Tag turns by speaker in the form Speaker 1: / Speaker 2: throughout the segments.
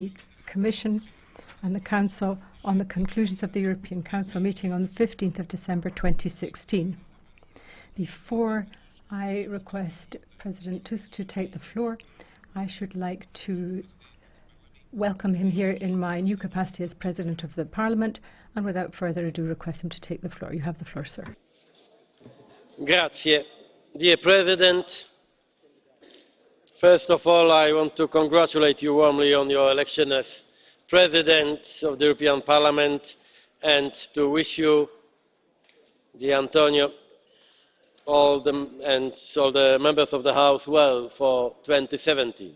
Speaker 1: the Commission and the Council on the conclusions of the European Council meeting on the 15th of December 2016. Before I request President Tusk to take the floor, I should like to welcome him here in my new capacity as President of the Parliament, and without further ado request him to take the floor. You have the floor, sir.
Speaker 2: Grazie. Dear President, first of all, I want to congratulate you warmly on your election as President of the European Parliament and to wish you, dear Antonio, and all the members of the House well for 2017.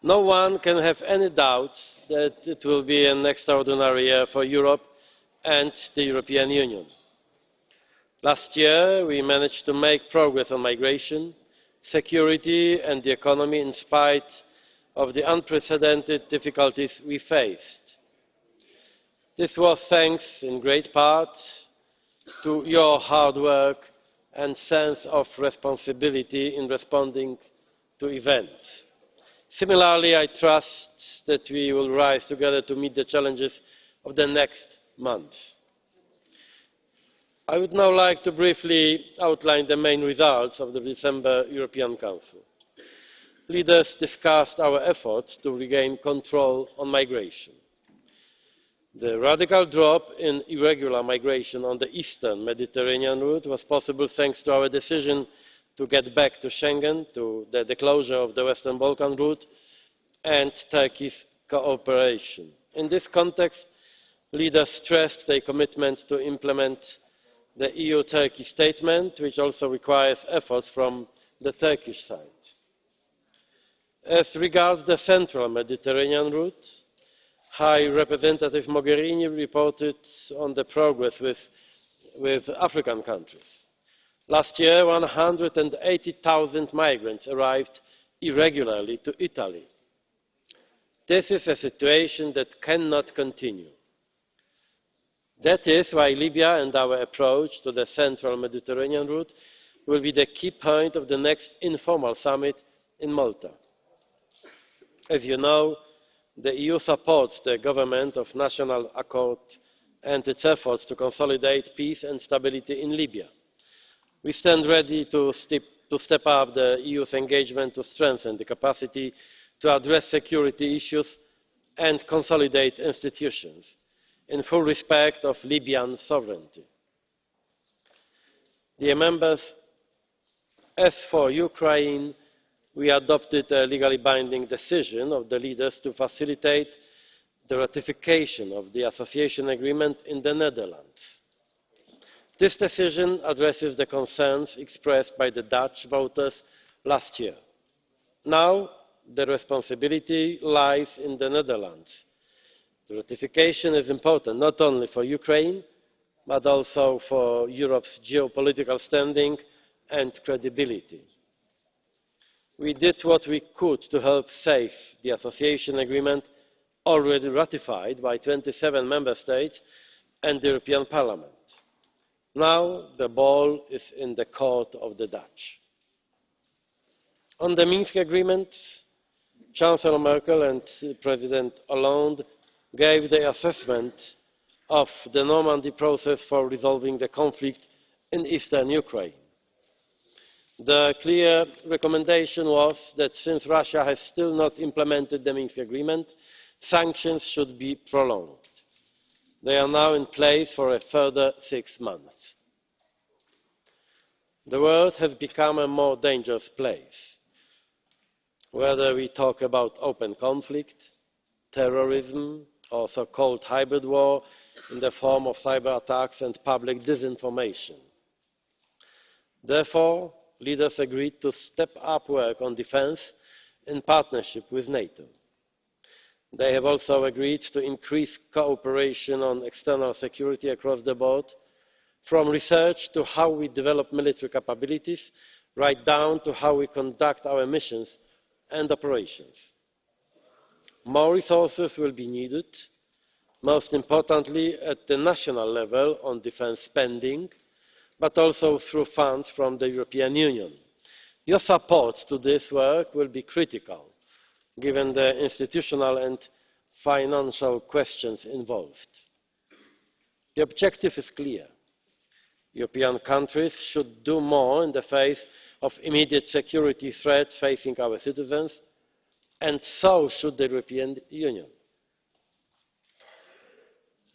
Speaker 2: No one can have any doubt that it will be an extraordinary year for Europe and the European Union. Last year, we managed to make progress on migration, security and the economy in spite of the unprecedented difficulties we faced. This was thanks in great part to your hard work and sense of responsibility in responding to events. Similarly, I trust that we will rise together to meet the challenges of the next months. I would now like to briefly outline the main results of the December European Council. Leaders discussed our efforts to regain control on migration. The radical drop in irregular migration on the eastern Mediterranean route was possible thanks to our decision to get back to Schengen, to the closure of the Western Balkan route, and Turkey's cooperation. In this context, leaders stressed their commitment to implement the EU-Turkey statement, which also requires efforts from the Turkish side. As regards the central Mediterranean route, High Representative Mogherini reported on the progress with African countries. Last year, 180,000 migrants arrived irregularly to Italy. This is a situation that cannot continue. That is why Libya and our approach to the central Mediterranean route will be the key point of the next informal summit in Malta. As you know, the EU supports the government of national accord and its efforts to consolidate peace and stability in Libya. We stand ready to step up the EU's engagement to strengthen the capacity to address security issues and consolidate institutions in full respect of Libyan sovereignty. Dear members, as for Ukraine, we adopted a legally binding decision of the leaders to facilitate the ratification of the association agreement in the Netherlands. This decision addresses the concerns expressed by the Dutch voters last year. Now, the responsibility lies in the Netherlands. The ratification is important not only for Ukraine, but also for Europe's geopolitical standing and credibility. We did what we could to help save the association agreement already ratified by 27 member states and the European Parliament. Now the ball is in the court of the Dutch. On the Minsk agreement, Chancellor Merkel and President Hollande gave their assessment of the Normandy process for resolving the conflict in eastern Ukraine. The clear recommendation was that since Russia has still not implemented the Minsk agreement, sanctions should be prolonged. They are now in place for a further 6 months. The world has become a more dangerous place. Whether we talk about open conflict, terrorism, or so-called hybrid war in the form of cyber attacks and public disinformation. Therefore, leaders agreed to step up work on defence in partnership with NATO. They have also agreed to increase cooperation on external security across the board, from research to how we develop military capabilities, right down to how we conduct our missions and operations. More resources will be needed, most importantly at the national level on defence spending, but also through funds from the European Union. Your support to this work will be critical given the institutional and financial questions involved. The objective is clear. European countries should do more in the face of immediate security threats facing our citizens, and so should the European Union.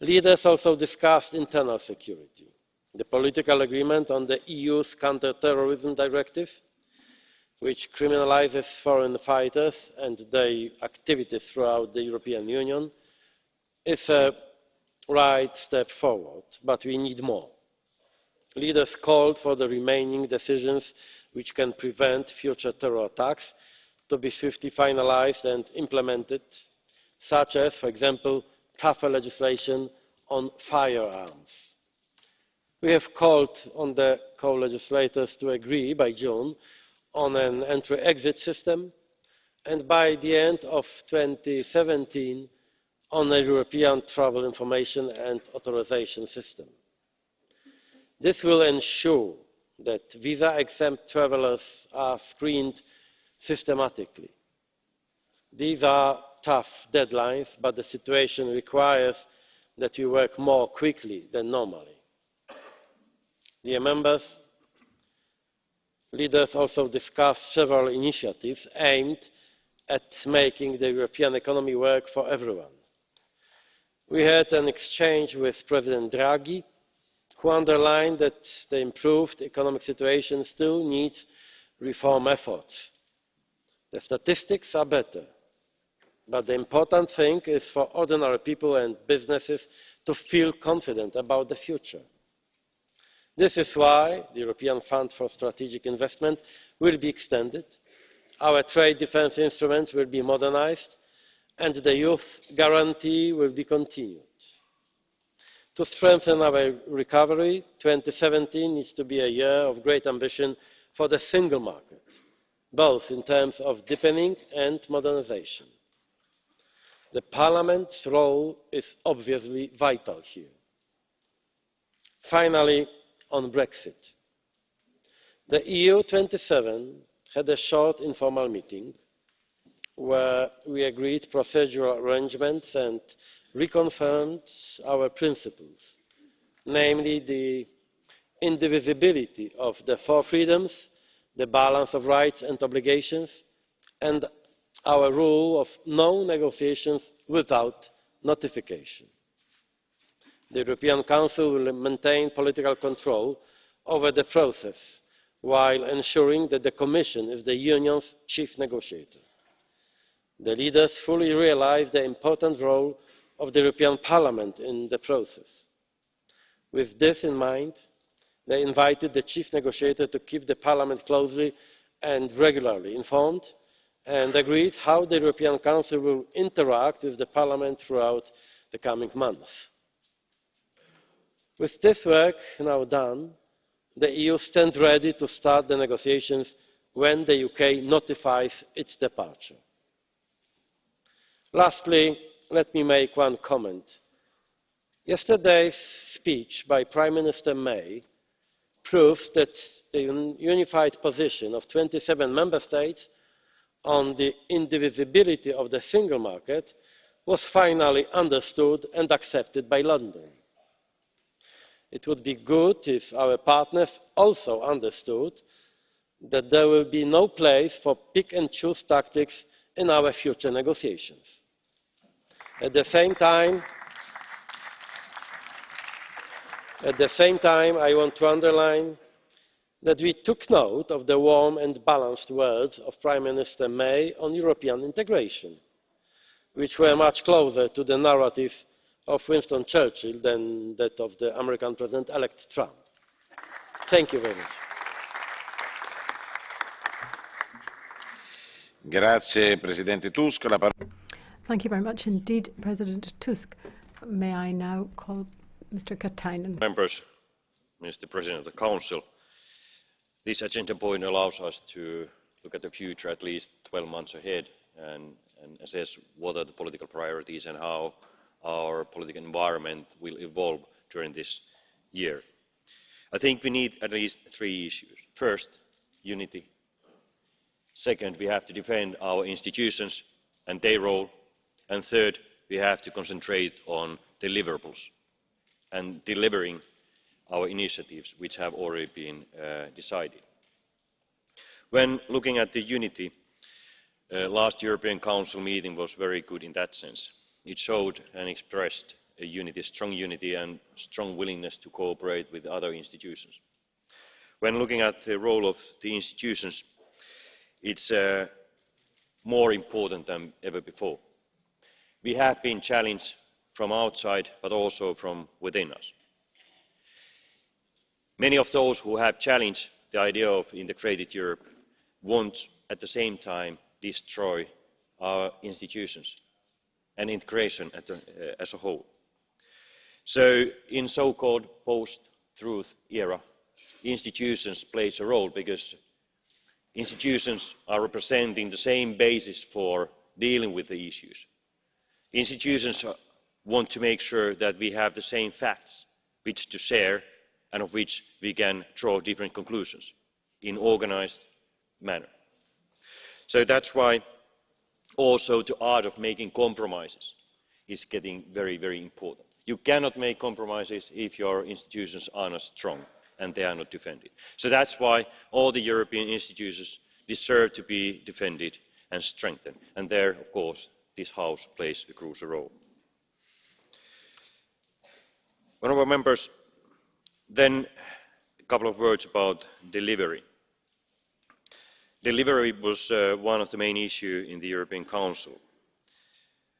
Speaker 2: Leaders also discussed internal security, the political agreement on the EU's counter-terrorism directive, which criminalises foreign fighters and their activities throughout the European Union, is a right step forward, but we need more. Leaders called for the remaining decisions which can prevent future terror attacks to be swiftly finalised and implemented, such as, for example, tougher legislation on firearms. We have called on the co-legislators to agree by June on an entry-exit system, and by the end of 2017 on a European travel information and authorisation system. This will ensure that visa-exempt travellers are screened systematically. These are tough deadlines, but the situation requires that we work more quickly than normally. Dear members, leaders also discussed several initiatives aimed at making the European economy work for everyone. We had an exchange with President Draghi, who underlined that the improved economic situation still needs reform efforts. The statistics are better, but the important thing is for ordinary people and businesses to feel confident about the future. This is why the European Fund for Strategic Investment will be extended, our trade defence instruments will be modernised, and the Youth Guarantee will be continued. To strengthen our recovery, 2017 needs to be a year of great ambition for the single market, both in terms of deepening and modernisation. The Parliament's role is obviously vital here. Finally, on Brexit. The EU27 had a short informal meeting where we agreed procedural arrangements and reconfirmed our principles, namely the indivisibility of the four freedoms, the balance of rights and obligations, and our rule of no negotiations without notification. The European Council will maintain political control over the process while ensuring that the Commission is the Union's chief negotiator. The leaders fully realise the important role of the European Parliament in the process. With this in mind, they invited the chief negotiator to keep the Parliament closely and regularly informed, and agreed how the European Council will interact with the Parliament throughout the coming months. With this work now done, the EU stands ready to start the negotiations when the UK notifies its departure. Lastly, let me make one comment. Yesterday's speech by Prime Minister May proves that the unified position of 27 member states on the indivisibility of the single market was finally understood and accepted by London. It would be good if our partners also understood that there will be no place for pick-and-choose tactics in our future negotiations. At the same time, I want to underline that we took note of the warm and balanced words of Prime Minister May on European integration, which were much closer to the narrative of Winston Churchill than that of the American President-elect Trump. Thank you very much.
Speaker 3: Grazie, Presidente Tusk.
Speaker 1: Thank you very much indeed, President Tusk. May I now call Mr. Katainen.
Speaker 4: Members, Mr. President of the Council, this agenda point allows us to look at the future at least 12 months ahead and assess what are the political priorities and how our political environment will evolve during this year. I think we need at least three issues. First, unity. Second, we have to defend our institutions. and their role. And third, we have to concentrate on deliverables and delivering our initiatives which have already been decided. When looking at the unity, last European Council meeting was very good in that sense. It showed and expressed a unity, strong unity and strong willingness to cooperate with other institutions. When looking at the role of the institutions, it's more important than ever before. We have been challenged from outside, but also from within us. Many of those who have challenged the idea of integrated Europe want at the same time destroy our institutions and integration as a whole. So in so-called post-truth era, institutions play a role because institutions are representing the same basis for dealing with the issues. Institutions want to make sure that we have the same facts which to share and of which we can draw different conclusions in an organized manner. So that's why also the art of making compromises is getting very, very important. You cannot make compromises if your institutions are not strong and they are not defended. So that's why all the European institutions deserve to be defended and strengthened. And there, of course, this House plays a crucial role. Honourable members, then a couple of words about delivery. Delivery was one of the main issues in the European Council.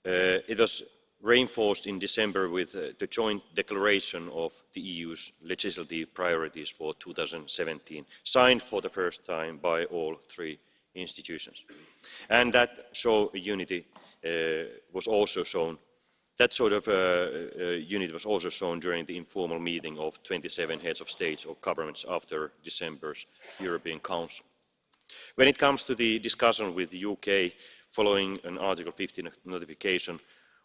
Speaker 4: It was reinforced in December with the joint declaration of the EU's legislative priorities for 2017, signed for the first time by all three institutions. And that show unity was also shown. That sort of unity was also shown during the informal meeting of 27 heads of states or governments after December's European Council. When it comes to the discussion with the UK following an Article 15 notification,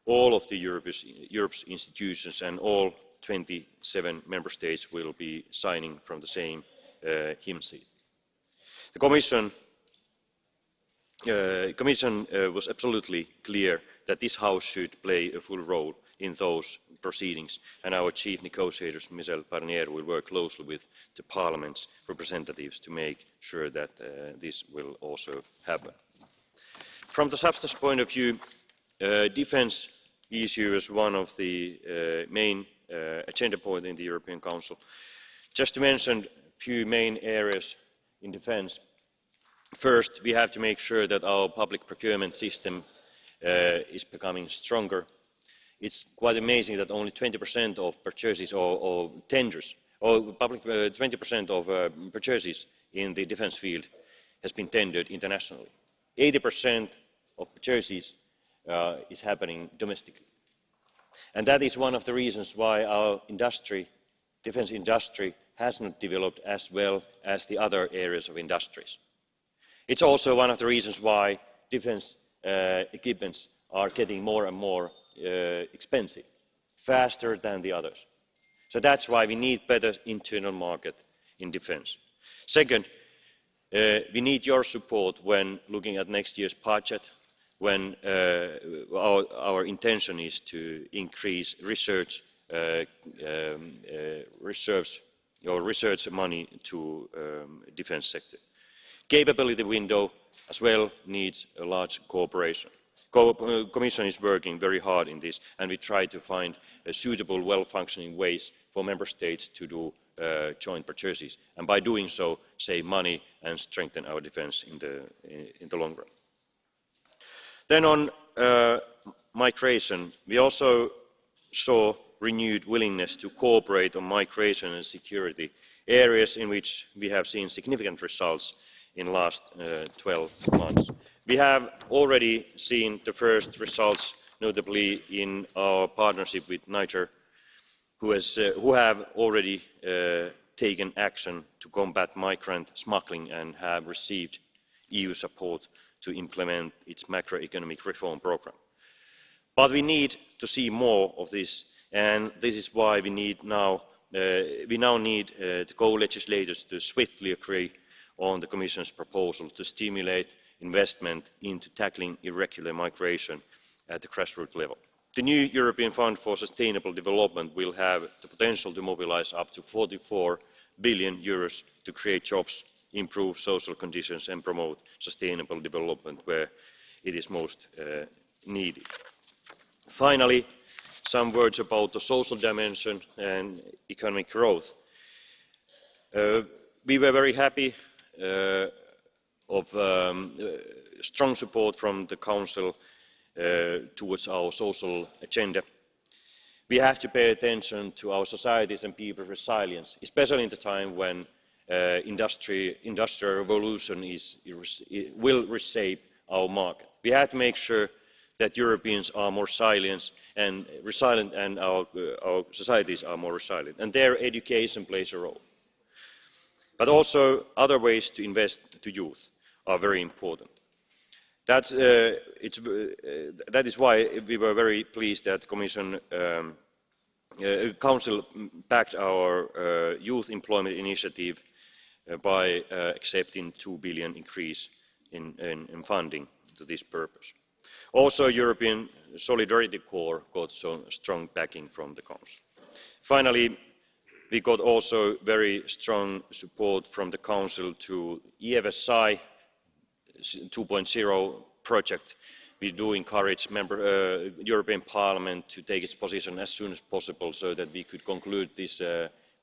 Speaker 4: all of the Europe's institutions and all 27 member states will be signing from the same hymn sheet. The Commission was absolutely clear that this House should play a full role in those proceedings, and our chief negotiators, Michel Barnier, will work closely with the Parliament's representatives to make sure that this will also happen. From the substance point of view, defence issue is one of the main agenda points in the European Council. Just to mention a few main areas in defence. First, we have to make sure that our public procurement system is becoming stronger. It's quite amazing that only 20% of purchases or tenders, or public 20% of purchases in the defence field has been tendered internationally. 80% of purchases is happening domestically. And that is one of the reasons why our industry, defence industry, has not developed as well as the other areas of industries. It's also one of the reasons why defence equipments are getting more and more expensive, faster than the others. So that's why we need better internal market in defence. Second, we need your support when looking at next year's budget, when our intention is to increase research research money to defence sector. Capability window as well needs a large cooperation. Commission is working very hard in this, and we try to find suitable, well-functioning ways for member states to do joint purchases, and by doing so, save money and strengthen our defence in the long run. Then on migration, we also saw renewed willingness to cooperate on migration and security, areas in which we have seen significant results in the last 12 months. We have already seen the first results, notably in our partnership with Niger, who have already taken action to combat migrant smuggling and have received EU support to implement its macroeconomic reform programme. But we need to see more of this, and this is why we now need the co-legislators to swiftly agree on the Commission's proposal to stimulate investment into tackling irregular migration at the grassroots level. The new European Fund for Sustainable Development will have the potential to mobilise up to €44 billion to create jobs, improve social conditions and promote sustainable development where it is most needed. Finally, some words about the social dimension and economic growth. We were very happy of strong support from the Council towards our social agenda. We have to pay attention to our societies and people's resilience, especially in the time when industrial revolution will reshape our market. We have to make sure that Europeans are more resilient and our societies are more resilient, and their education plays a role. But also other ways to invest to youth are very important. That is why we were very pleased that the Council backed our youth employment initiative by accepting €2 billion increase in funding to this purpose. Also, European Solidarity Corps got some strong backing from the Council. Finally, we got also very strong support from the Council to EFSI 2.0 project. We do encourage European Parliament to take its position as soon as possible so that we could conclude this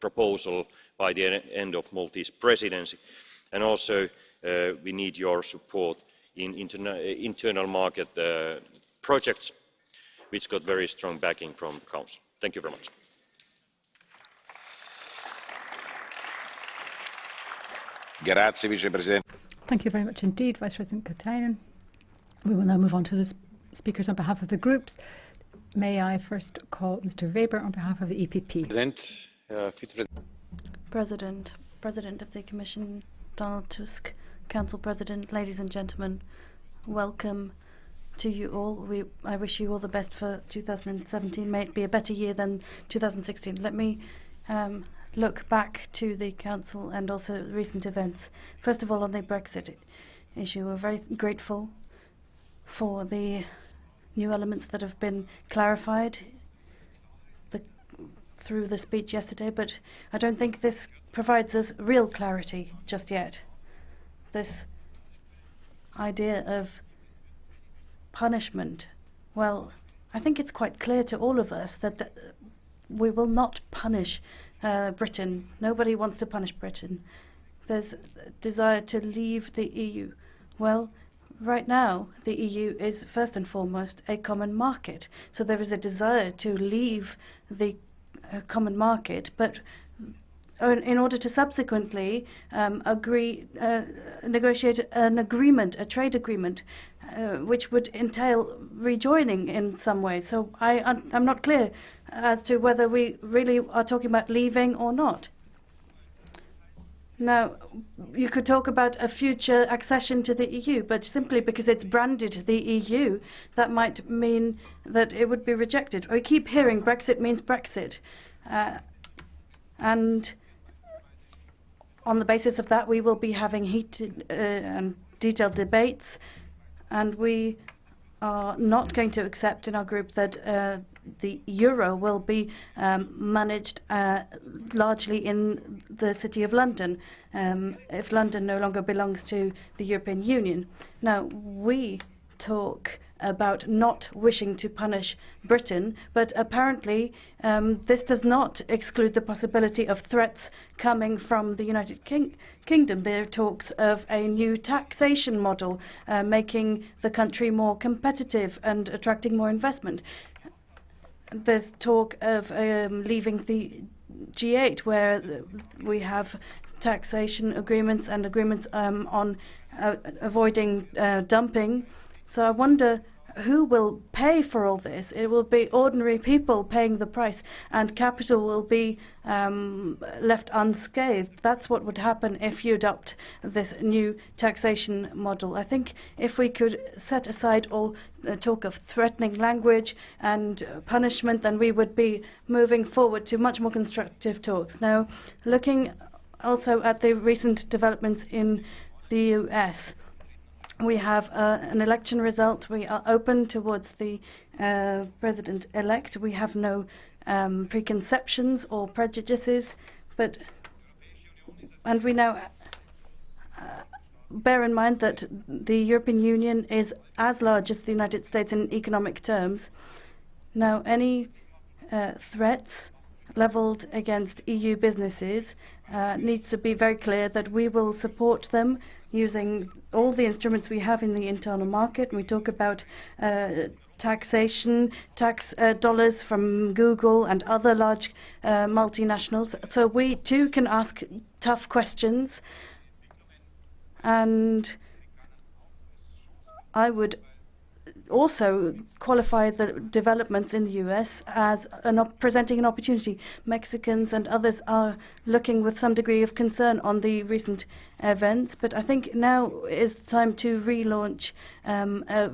Speaker 4: proposal by the end of Maltese presidency. And also we need your support in internal market projects, which got very strong backing from the Council. Thank you very much.
Speaker 3: Grazie, Vice President.
Speaker 1: Thank you very much indeed, Vice President Katainen. We will now move on to the speakers on behalf of the groups. May I first call Mr. Weber on behalf of the EPP.
Speaker 5: President of the Commission, Donald Tusk, Council President, ladies and gentlemen, welcome to you all. I wish you all the best for 2017. May it be a better year than 2016. Let me look back to the Council and also recent events. First of all, on the Brexit issue, we're very grateful for the new elements that have been clarified through the speech yesterday, but I don't think this provides us real clarity just yet. This idea of punishment, well, I think it's quite clear to all of us that we will not punish Britain. Nobody wants to punish Britain. There's a desire to leave the EU. Well, right now, the EU is first and foremost a common market. So there is a desire to leave the common market, but in order to subsequently negotiate an agreement, a trade agreement, which would entail rejoining in some way. So I'm not clear as to whether we really are talking about leaving or not. Now, you could talk about a future accession to the EU, but simply because it's branded the EU, that might mean that it would be rejected. We keep hearing Brexit means Brexit. And on the basis of that, we will be having heated and detailed debates, and we are not going to accept in our group that the euro will be managed largely in the City of London, if London no longer belongs to the European Union. Now, we talk about not wishing to punish Britain, but apparently this does not exclude the possibility of threats coming from the United Kingdom. There are talks of a new taxation model, making the country more competitive and attracting more investment. There's talk of leaving the G8, where we have taxation agreements and agreements on avoiding dumping. So I wonder who will pay for all this. It will be ordinary people paying the price, and capital will be left unscathed. That's what would happen if you adopt this new taxation model. I think if we could set aside all talk of threatening language and punishment, then we would be moving forward to much more constructive talks. Now, looking also at the recent developments in the US, We have an election result. We are open towards the president-elect. We have no preconceptions or prejudices, and we now bear in mind that the European Union is as large as the United States in economic terms. Now, any threats leveled against EU businesses needs to be very clear that we will support them using all the instruments we have in the internal market. We talk about taxation, tax dollars from Google and other large multinationals. So we too can ask tough questions. And I would also qualify the developments in the US as presenting an opportunity. Mexicans and others are looking with some degree of concern on the recent events, but I think now is time to relaunch a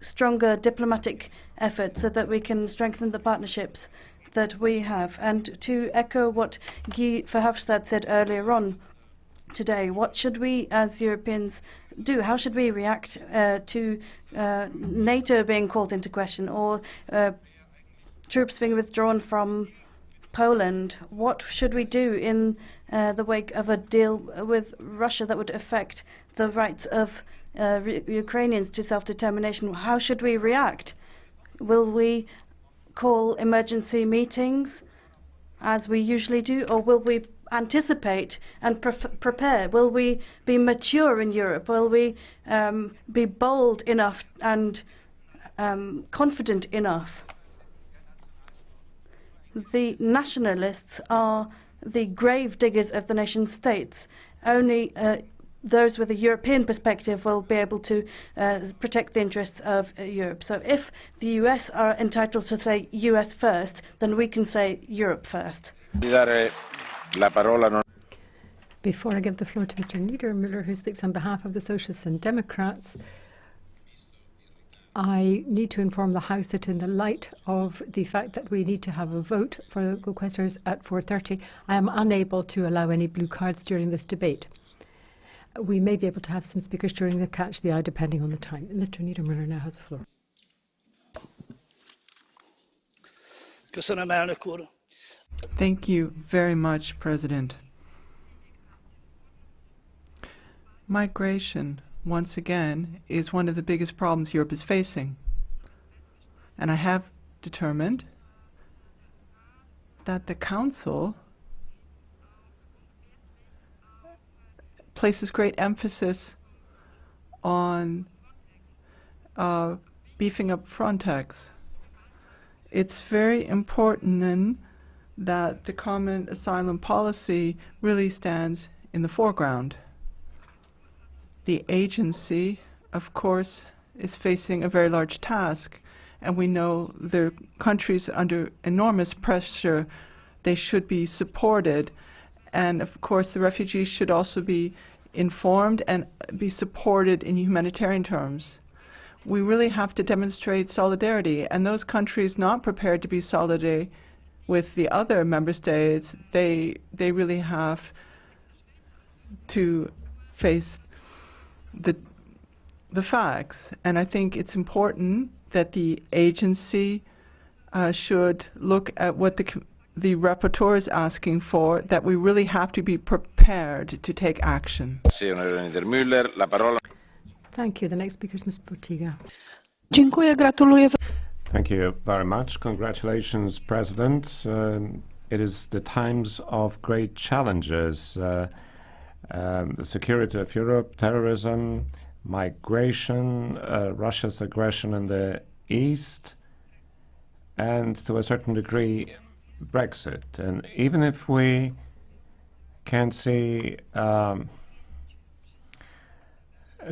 Speaker 5: stronger diplomatic effort so that we can strengthen the partnerships that we have. And to echo what Guy Verhofstadt said earlier on today, what should we as Europeans do? How should we react to NATO being called into question, or troops being withdrawn from Poland? What should we do in the wake of a deal with Russia that would affect the rights of Ukrainians to self-determination? How should we react? Will we call emergency meetings as we usually do, or will we anticipate and prepare? Will we be mature in Europe? Will we be bold enough and confident enough? The nationalists are the grave diggers of the nation states. Only those with a European perspective will be able to protect the interests of Europe. So if the US are entitled to say US first, then we can say Europe first.
Speaker 1: Before I give the floor to Mr. Niedermüller, who speaks on behalf of the Socialists and Democrats, I need to inform the House that in the light of the fact that we need to have a vote for the questioners at 4:30, I am unable to allow any blue cards during this debate. We may be able to have some speakers during the catch the eye, depending on the time. Mr. Niedermüller now has the floor.
Speaker 6: Thank you very much, President. Migration, once again, is one of the biggest problems Europe is facing. And I have determined that the Council places great emphasis on beefing up Frontex. It's very important that the common asylum policy really stands in the foreground. The agency, of course, is facing a very large task, and we know the countries under enormous pressure. They should be supported, and of course the refugees should also be informed and be supported in humanitarian terms. We really have to demonstrate solidarity, and those countries not prepared to be solidarity with the other member states, they really have to face the facts. And I think it's important that the agency should look at what the rapporteur is asking for, that we really have to be prepared to take action.
Speaker 1: Thank you. The next speaker is Ms. FOTYGA.
Speaker 7: Thank you very much. Congratulations, President. It is the times of great challenges. The security of Europe, terrorism, migration, Russia's aggression in the East, and to a certain degree, Brexit. And even if we can't see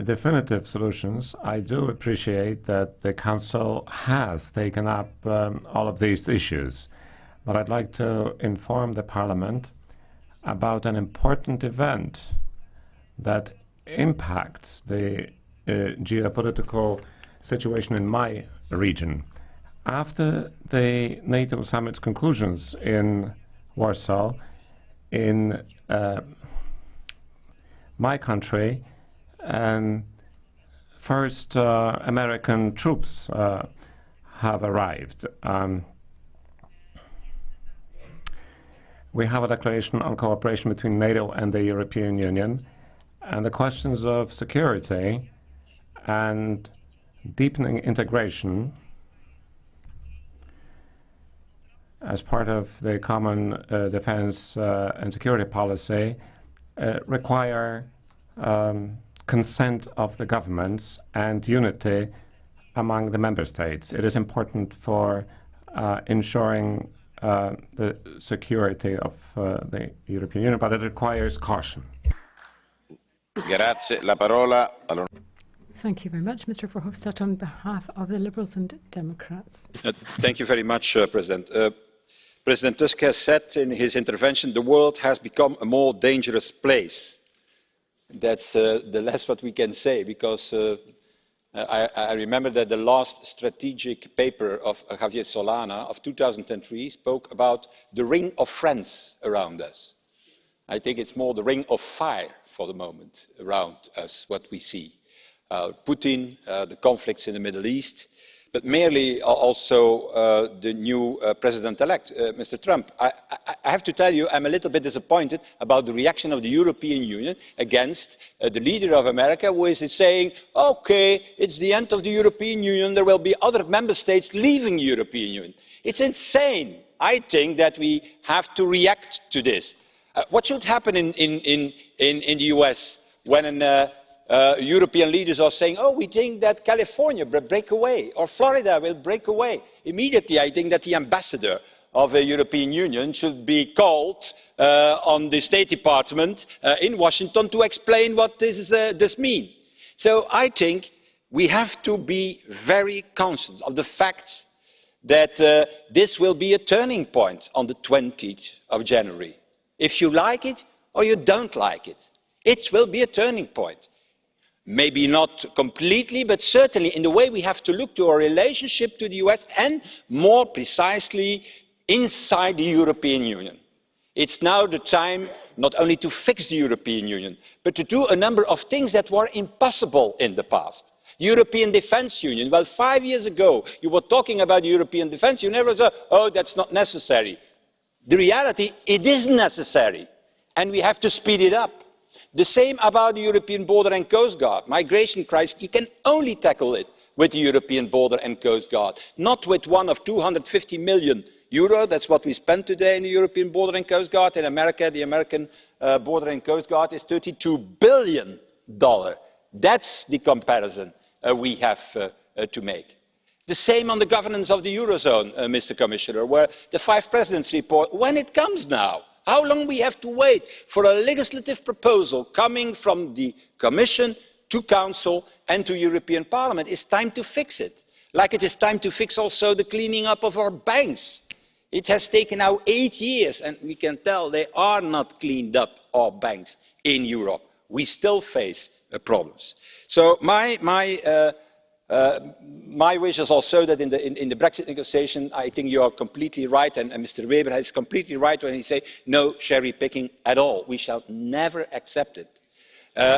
Speaker 7: definitive solutions, I do appreciate that the Council has taken up all of these issues. But I'd like to inform the Parliament about an important event that impacts the geopolitical situation in my region. After the NATO summit's conclusions in Warsaw, in my country, first American troops have arrived. We have a declaration on cooperation between NATO and the European Union, and the questions of security and deepening integration as part of the common defense and security policy require consent of the governments and unity among the member states. It is important for ensuring the security of the European Union, but it requires caution.
Speaker 3: Grazie. La parola
Speaker 1: Thank you very much, Mr. Verhofstadt, on behalf of the Liberals and Democrats.
Speaker 8: Thank you very much, President. President Tusk has said in his intervention, the world has become a more dangerous place. That's the less what we can say, because I remember that the last strategic paper of Javier Solana of 2003 spoke about the ring of friends around us. I think it's more the ring of fire for the moment around us, what we see. Putin, the conflicts in the Middle East, but merely also the new president-elect, Mr. Trump. I have to tell you, I'm a little bit disappointed about the reaction of the European Union against the leader of America, who is saying, okay, it's the end of the European Union, there will be other member states leaving the European Union. It's insane. I think that we have to react to this. What should happen in the US when European leaders are saying, oh, we think that California will break away, or Florida will break away? Immediately, I think that the ambassador of the European Union should be called on the State Department in Washington to explain what this means. So I think we have to be very conscious of the fact that this will be a turning point on the 20th of January. If you like it or you don't like it, it will be a turning point. Maybe not completely, but certainly in the way we have to look to our relationship to the US, and more precisely inside the European Union. It's now the time not only to fix the European Union, but to do a number of things that were impossible in the past. The European Defence Union, well, 5 years ago you were talking about the European Defence Union, never said, oh, that's not necessary. The reality, it is necessary, and we have to speed it up. The same about the European Border and Coast Guard. Migration crisis, you can only tackle it with the European Border and Coast Guard, not with one of 250 million euro. That's what we spend today in the European Border and Coast Guard. In America, the American Border and Coast Guard is $32 billion. That's the comparison we have to make. The same on the governance of the Eurozone, Mr. Commissioner, where the 5 Presidents report, when it comes now, how long we have to wait for a legislative proposal coming from the Commission to Council and to European Parliament? It's time to fix it. Like it is time to fix also the cleaning up of our banks. It has taken now 8 years, and we can tell they are not cleaned up, our banks in Europe. We still face problems. So my wish is also that in the Brexit negotiation, I think you are completely right, and Mr. Weber is completely right when he says no cherry picking at all. We shall never accept it.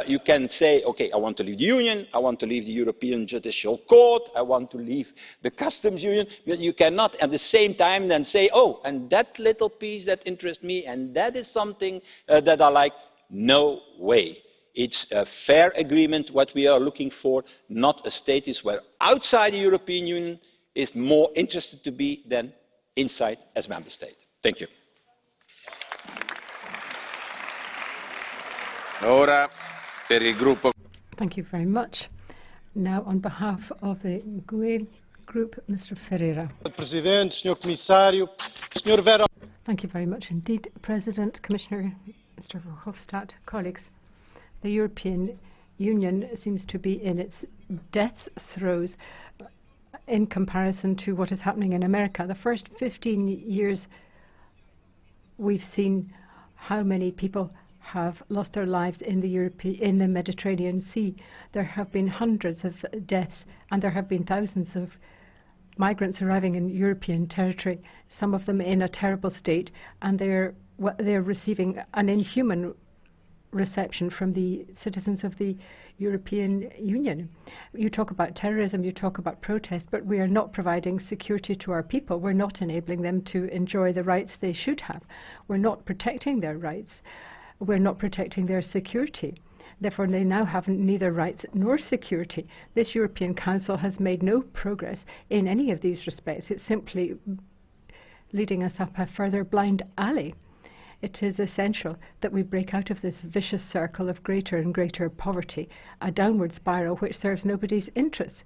Speaker 8: You can say, okay, I want to leave the Union, I want to leave the European Judicial Court, I want to leave the Customs Union, but you cannot at the same time then say, oh, and that little piece that interests me, and that is something that I like. No way. It's a fair agreement, what we are looking for, not a status where outside the European Union is more interested to be than inside as a member state. Thank you.
Speaker 1: Thank you very much. Now, on behalf of the GUE group, Mr. Ferreira. Thank you very much indeed, President, Commissioner, Mr. Verhofstadt, colleagues. The European Union seems to be in its death throes in comparison to what is happening in America. The first 15 years, we've seen how many people have lost their lives in the Mediterranean Sea. There have been hundreds of deaths, and there have been thousands of migrants arriving in European territory, some of them in a terrible state, and they're receiving an inhuman reception from the citizens of the European Union. You talk about terrorism, you talk about protest, but we are not providing security to our people. We're not enabling them to enjoy the rights they should have. We're not protecting their rights. We're not protecting their security. Therefore, they now have neither rights nor security. This European Council has made no progress in any of these respects. It's simply leading us up a further blind alley. It is essential that we break out of this vicious circle of greater and greater poverty, a downward spiral which serves nobody's interests.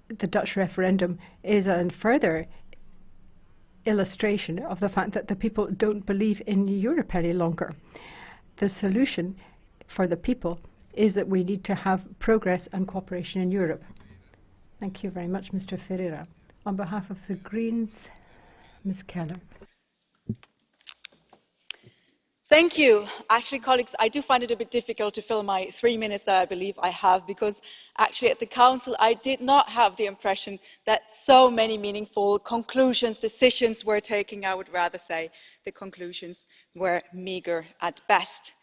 Speaker 1: The Dutch referendum is a further illustration of the fact that the people don't believe in Europe any longer. The solution for the people is that we need to have progress and cooperation in Europe. Thank you very much, Mr. Ferreira. On behalf of the Greens, Ms. Keller.
Speaker 9: Thank you. Actually, colleagues, I do find it a bit difficult to fill my 3 minutes that I believe I have, because actually at the Council I did not have the impression that so many meaningful conclusions, decisions were taken. I would rather say the conclusions were meagre at best.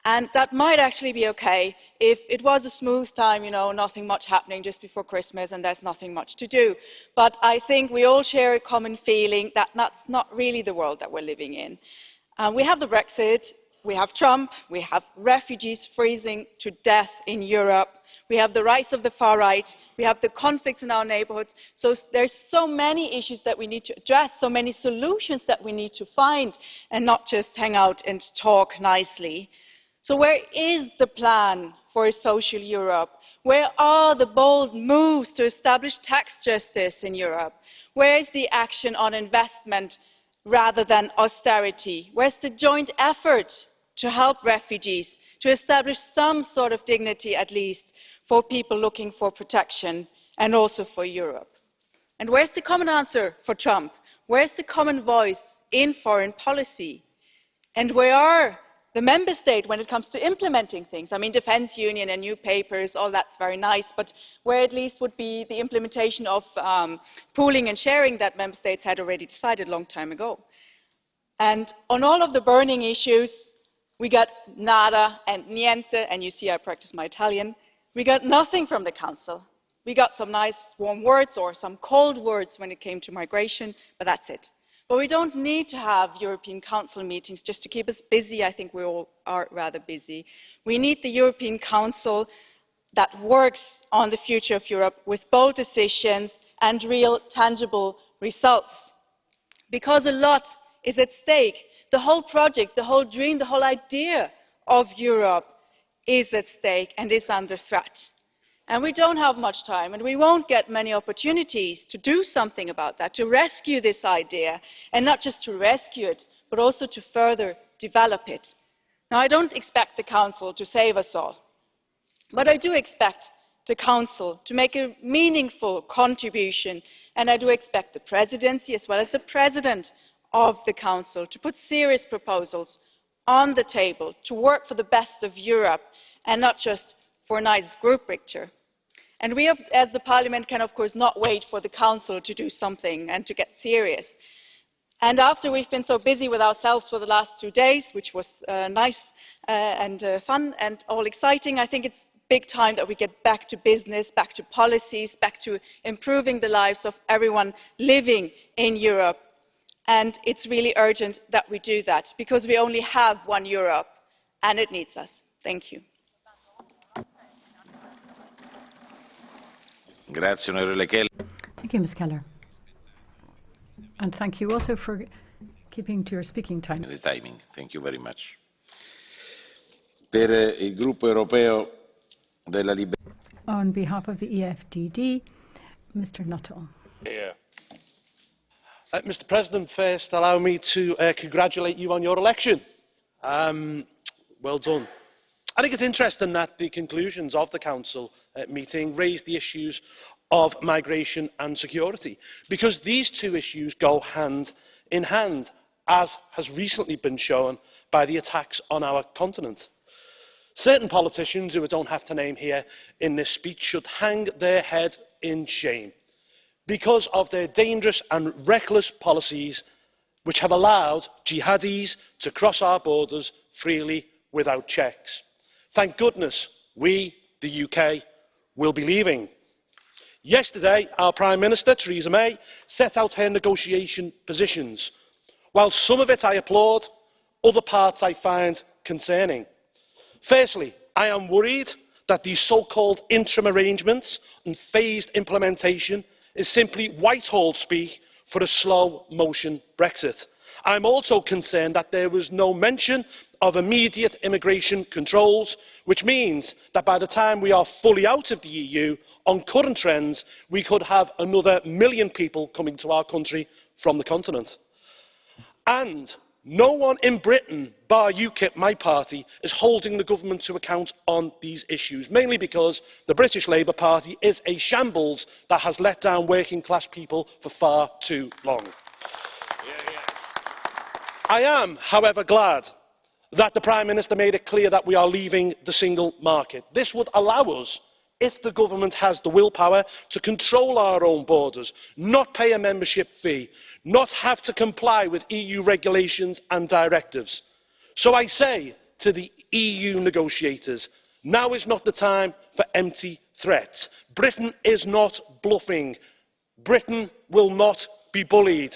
Speaker 9: And that might actually be okay if it was a smooth time, you know, nothing much happening just before Christmas and there's nothing much to do. But I think we all share a common feeling that that's not really the world that we're living in. We have the Brexit, we have Trump, we have refugees freezing to death in Europe, we have the rise of the far right, we have the conflicts in our neighbourhoods. So there's so many issues that we need to address, so many solutions that we need to find, and not just hang out and talk nicely. So where is the plan for a social Europe? Where are the bold moves to establish tax justice in Europe? Where is the action on investment rather than austerity? Where's the joint effort to help refugees, to establish some sort of dignity at least for people looking for protection, and also for Europe? And where's the common answer for Trump? Where's the common voice in foreign policy? And where are the member states when it comes to implementing things? I mean, defence union and new papers, all that's very nice, but where at least would be the implementation of pooling and sharing that member states had already decided a long time ago? And on all of the burning issues, we got nada and niente, and you see I practice my Italian. We got nothing from the Council. We got some nice warm words or some cold words when it came to migration, but that's it. But we don't need to have European Council meetings just to keep us busy. I think we all are rather busy. We need the European Council that works on the future of Europe with bold decisions and real, tangible results. Because a lot is at stake. The whole project, the whole dream, the whole idea of Europe is at stake and is under threat. And we don't have much time, and we won't get many opportunities to do something about that, to rescue this idea, and not just to rescue it, but also to further develop it. Now, I don't expect the Council to save us all, but I do expect the Council to make a meaningful contribution, and I do expect the Presidency, as well as the President of the Council, to put serious proposals on the table, to work for the best of Europe, and not just for a nice group picture. And we, as the Parliament, can of course not wait for the Council to do something and to get serious. And after we've been so busy with ourselves for the last 2 days, which was nice and fun and all exciting, I think it's big time that we get back to business, back to policies, back to improving the lives of everyone living in Europe. And it's really urgent that we do that, because we only have one Europe, and it needs us. Thank you.
Speaker 1: Thank you, Ms. Keller. And thank you also for keeping to your speaking time.
Speaker 3: The timing. Thank you very much. Per il gruppo europeo della libertà.
Speaker 1: On behalf of the EFDD, Mr. Nuttall.
Speaker 10: Yeah. Mr. President, first allow me to congratulate you on your election. Well done. I think it's interesting that the conclusions of the Council meeting raised the issues of migration and security, because these two issues go hand in hand, as has recently been shown by the attacks on our continent. Certain politicians, who I don't have to name here in this speech, should hang their head in shame because of their dangerous and reckless policies which have allowed jihadis to cross our borders freely without checks. Thank goodness we, the UK, will be leaving. Yesterday, our Prime Minister, Theresa May, set out her negotiation positions. While some of it I applaud, other parts I find concerning. Firstly, I am worried that these so-called interim arrangements and phased implementation is simply Whitehall speak for a slow-motion Brexit. I am also concerned that there was no mention of immediate immigration controls, which means that by the time we are fully out of the EU, on current trends, we could have another 1 million people coming to our country from the continent. And no one in Britain, bar UKIP, my party, is holding the government to account on these issues, mainly because the British Labour Party is a shambles that has let down working class people for far too long. I am, however, glad that the Prime Minister made it clear that we are leaving the single market. This would allow us, if the government has the willpower, to control our own borders, not pay a membership fee, not have to comply with EU regulations and directives. So I say to the EU negotiators, now is not the time for empty threats. Britain is not bluffing. Britain will not be bullied.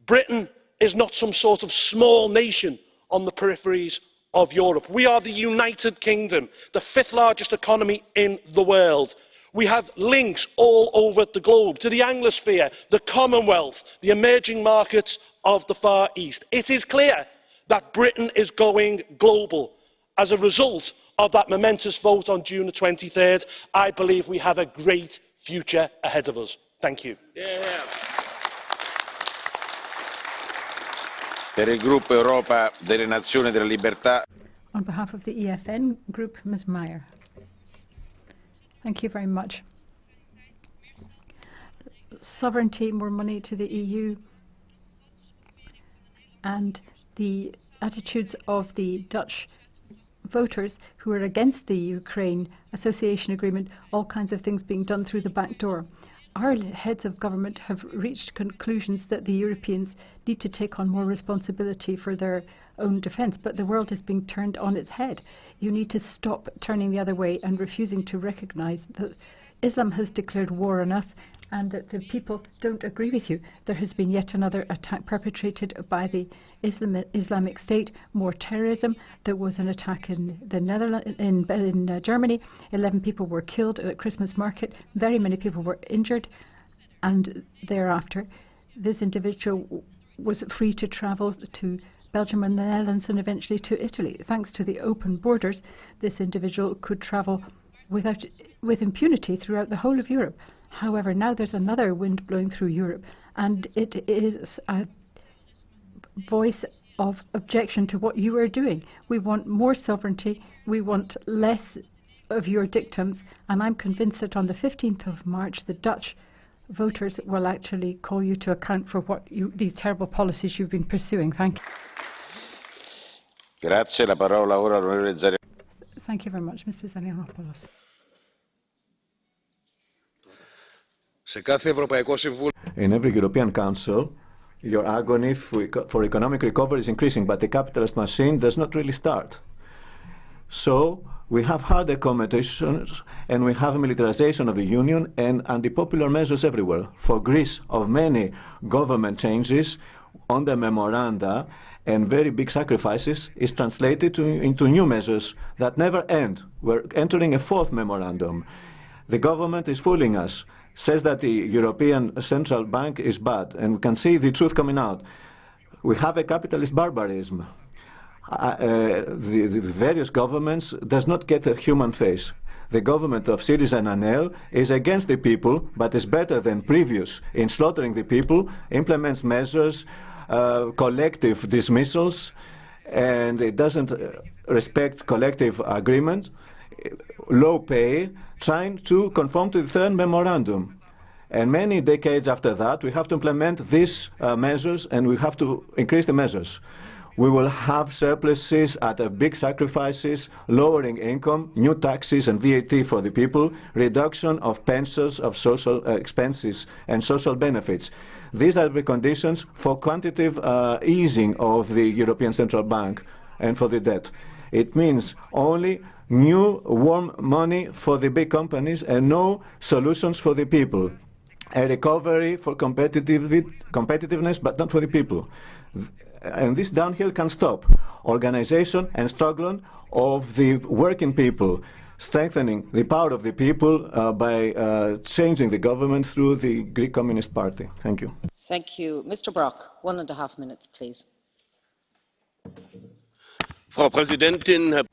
Speaker 10: Britain is not some sort of small nation on the peripheries of Europe. We are the United Kingdom, the 5th largest economy in the world. We have links all over the globe, to the Anglosphere, the Commonwealth, the emerging markets of the Far East. It is clear that Britain is going global. As a result of that momentous vote on June the 23rd, I believe we have a great future ahead of us. Thank you.
Speaker 3: Per il gruppo Europa delle Nazioni e della Libertà.
Speaker 1: On behalf of the EFN Group, Ms. Maier. Thank you very much. Sovereignty, more money to the EU, and the attitudes of the Dutch voters who are against the Ukraine Association Agreement, all kinds of things being done through the back door. Our heads of government have reached conclusions that the Europeans need to take on more responsibility for their own defence, but the world is being turned on its head. You need to stop turning the other way and refusing to recognise that Islam has declared war on us and that the people don't agree with you. There has been yet another attack perpetrated by the Islamic State, more terrorism. There was an attack in the Netherlands, in Germany. 11 people were killed at a Christmas market. Very many people were injured. And thereafter, this individual was free to travel to Belgium and the Netherlands and eventually to Italy. Thanks to the open borders, this individual could travel with impunity throughout the whole of Europe. However, now there's another wind blowing through Europe, and it is a voice of objection to what you are doing. We want more sovereignty, we want less of your dictums, and I'm convinced that on the 15th of March, the Dutch voters will actually call you to account for what these terrible policies you've been pursuing. Thank you.
Speaker 3: Grazie, la parola ora all'onorevole Zarianopoulos.
Speaker 1: Thank you very much, Mr. Zarianopoulos.
Speaker 11: In every European Council, your agony for economic recovery is increasing, but the capitalist machine does not really start. So we have hard accommodations and we have militarization of the Union and anti-popular measures everywhere. For Greece, of many government changes on the memoranda and very big sacrifices is translated into new measures that never end. We're entering a 4th memorandum. The government is fooling us. Says that the European Central Bank is bad, and we can see the truth coming out. We have a capitalist barbarism. The various governments does not get a human face. The government of Syriza and Anel is against the people, but is better than previous in slaughtering the people, implements measures, collective dismissals, and it doesn't respect collective agreement, low pay, trying to conform to the 3rd memorandum. And many decades after that, we have to implement these measures and we have to increase the measures. we will have surpluses at big sacrifices, lowering income, new taxes and VAT for the people, reduction of pensions, of social expenses and social benefits. These are the conditions for quantitative easing of the European Central Bank and for the debt. It means only new warm money for the big companies and no solutions for the people. A recovery for competitiveness, but not for the people. And this downhill can stop. Organization and struggle of the working people, strengthening the power of the people by changing the government through the Greek Communist Party. Thank you.
Speaker 12: Thank you. Mr. Brok, 1.5 minutes, please.
Speaker 13: Frau Präsidentin, Herr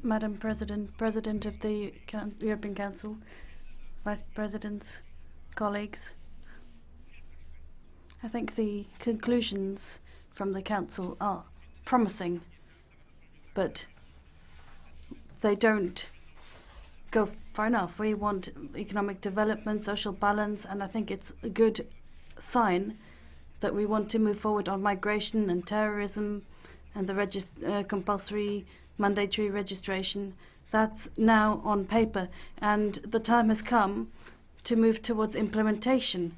Speaker 5: Madam President, President of the European Council, Vice Presidents, colleagues, I think the conclusions from the Council are promising, but they don't go far enough. We want economic development, social balance, and I think it's a good sign that we want to move forward on migration and terrorism and the compulsory mandatory registration. That's now on paper, and the time has come to move towards implementation.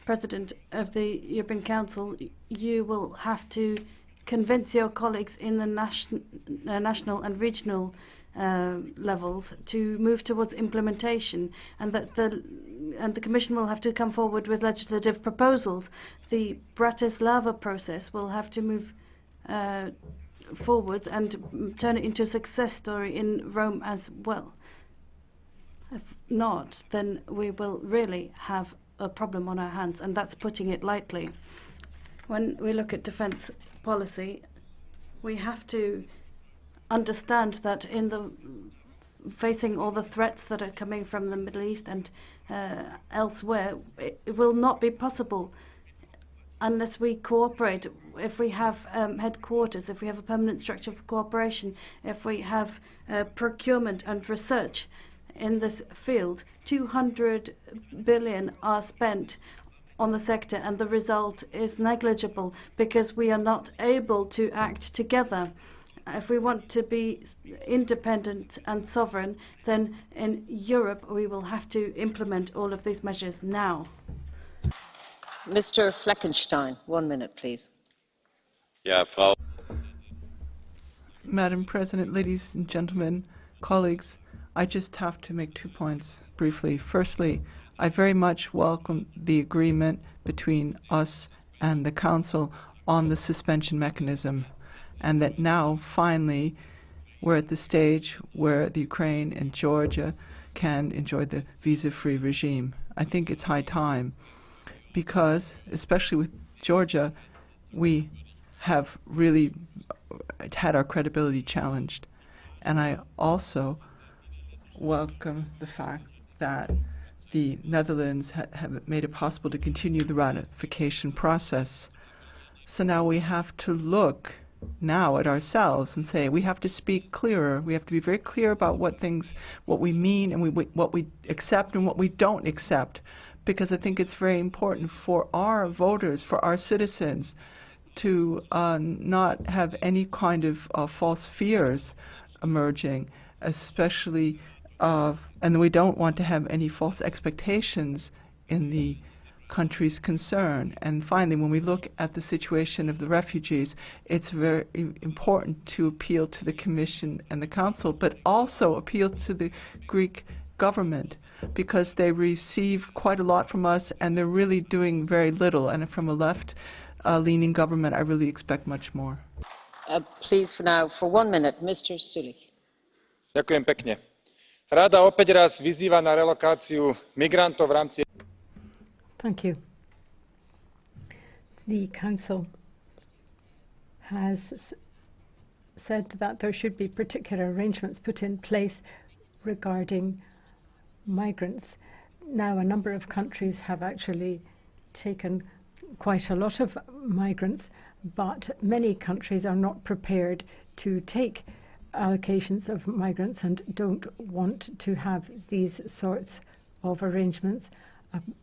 Speaker 5: President of the European Council, you will have to convince your colleagues in the national and regional levels to move towards implementation, and that the Commission will have to come forward with legislative proposals. The Bratislava process will have to move forward and turn it into a success story in Rome as well. If not, then we will really have a problem on our hands, and that's putting it lightly. When we look at defense policy, we have to understand that in the facing all the threats that are coming from the Middle East and elsewhere, it will not be possible unless we cooperate. If we have headquarters, if we have a permanent structure for cooperation, if we have procurement and research in this field, 200 billion are spent on the sector, and the result is negligible because we are not able to act together. If we want to be independent and sovereign, then in Europe we will have to implement all of these measures now.
Speaker 12: Mr. Fleckenstein, 1 minute, please.
Speaker 13: Ja, Frau
Speaker 6: Madam President, ladies and gentlemen, colleagues, I just have to make 2 points briefly. Firstly, I very much welcome the agreement between us and the Council on the suspension mechanism, and that now, finally, we're at the stage where the Ukraine and Georgia can enjoy the visa-free regime. I think it's high time, because, especially with Georgia, we have really had our credibility challenged. And I also welcome the fact that the Netherlands have made it possible to continue the ratification process. So now we have to look now at ourselves and say we have to speak clearer. We have to be very clear about what we mean and what we accept and what we don't accept, because I think it's very important for our voters, for our citizens, to not have any kind of false fears emerging, especially and we don't want to have any false expectations in the countries concerned. And finally, when we look at the situation of the refugees, it's very important to appeal to the Commission and the Council, but also appeal to the Greek government, because they receive quite a lot from us and they're really doing very little. And from a left-leaning government, I really expect much more.
Speaker 12: Please, for now, for 1 minute, Mr. Sulik.
Speaker 14: Ďakujem pekne. Rada opäť raz vyzýva na relokáciu migrantov v rámci.
Speaker 1: Thank you. The Council has said that there should be particular arrangements put in place regarding migrants. Now, a number of countries have actually taken quite a lot of migrants, but many countries are not prepared to take allocations of migrants and don't want to have these sorts of arrangements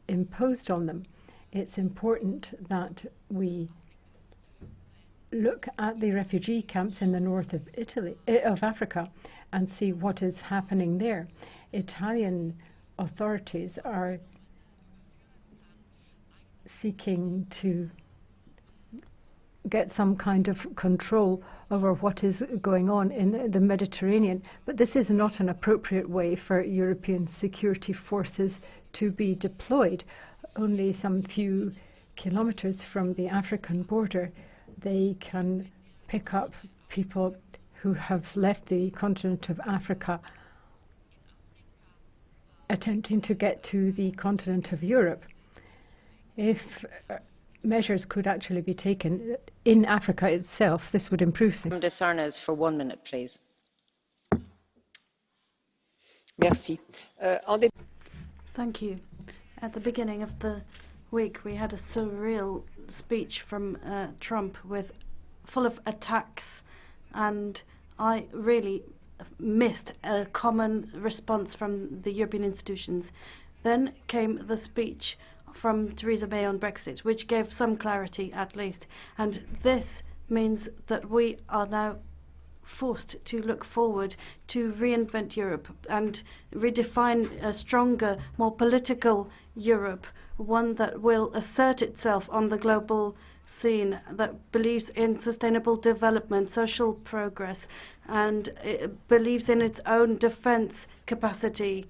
Speaker 1: imposed on them. It's important that we look at the refugee camps in the north of Africa and see what is happening there. Italian authorities are seeking to get some kind of control over what is going on in the Mediterranean. But this is not an appropriate way for European security forces to be deployed. Only some few kilometers from the African border, they can pick up people who have left the continent of Africa, attempting to get to the continent of Europe. If measures could actually be taken in Africa itself, this would improve things.
Speaker 12: Madame de SARNEZ, for 1 minute, please.
Speaker 15: Merci.
Speaker 5: Thank you. At the beginning of the week, we had a surreal speech from Trump full of attacks, and I really missed a common response from the European institutions. Then came the speech from Theresa May on Brexit, which gave some clarity at least, and this means that we are now forced to look forward to reinvent Europe and redefine a stronger, more political Europe, one that will assert itself on the global scene, that believes in sustainable development, social progress, and believes in its own defense capacity,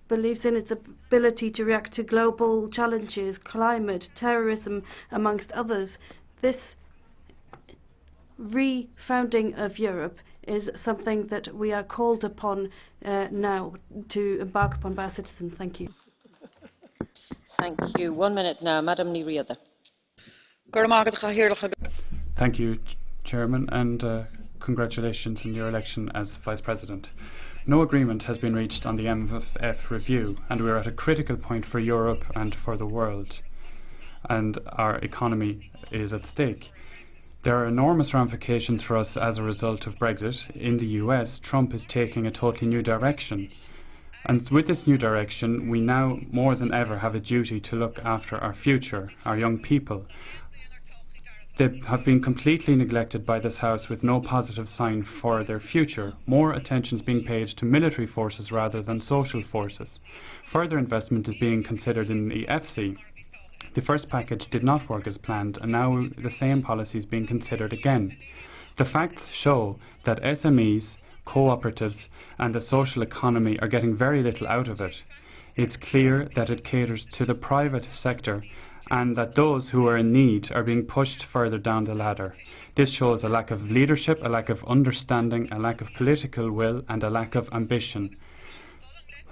Speaker 5: believes in its ability to react to global challenges, climate, terrorism, amongst others. This refounding of Europe is something that we are called upon now to embark upon by our citizens. Thank you.
Speaker 12: Thank you. 1 minute now, Madame NÍ RIADA.
Speaker 16: Thank you, Chairman, and congratulations on your election as Vice President. No agreement has been reached on the MFF review, and we are at a critical point for Europe and for the world, and our economy is at stake. There are enormous ramifications for us as a result of Brexit. In the US, Trump is taking a totally new direction. And with this new direction, we now more than ever have a duty to look after our future, our young people. They have been completely neglected by this House with no positive sign for their future. More attention is being paid to military forces rather than social forces. Further investment is being considered in the EFSI. The first package did not work as planned, and now the same policy is being considered again. The facts show that SMEs, cooperatives and the social economy are getting very little out of it. It's clear that it caters to the private sector and that those who are in need are being pushed further down the ladder. This shows a lack of leadership, a lack of understanding, a lack of political will and a lack of ambition.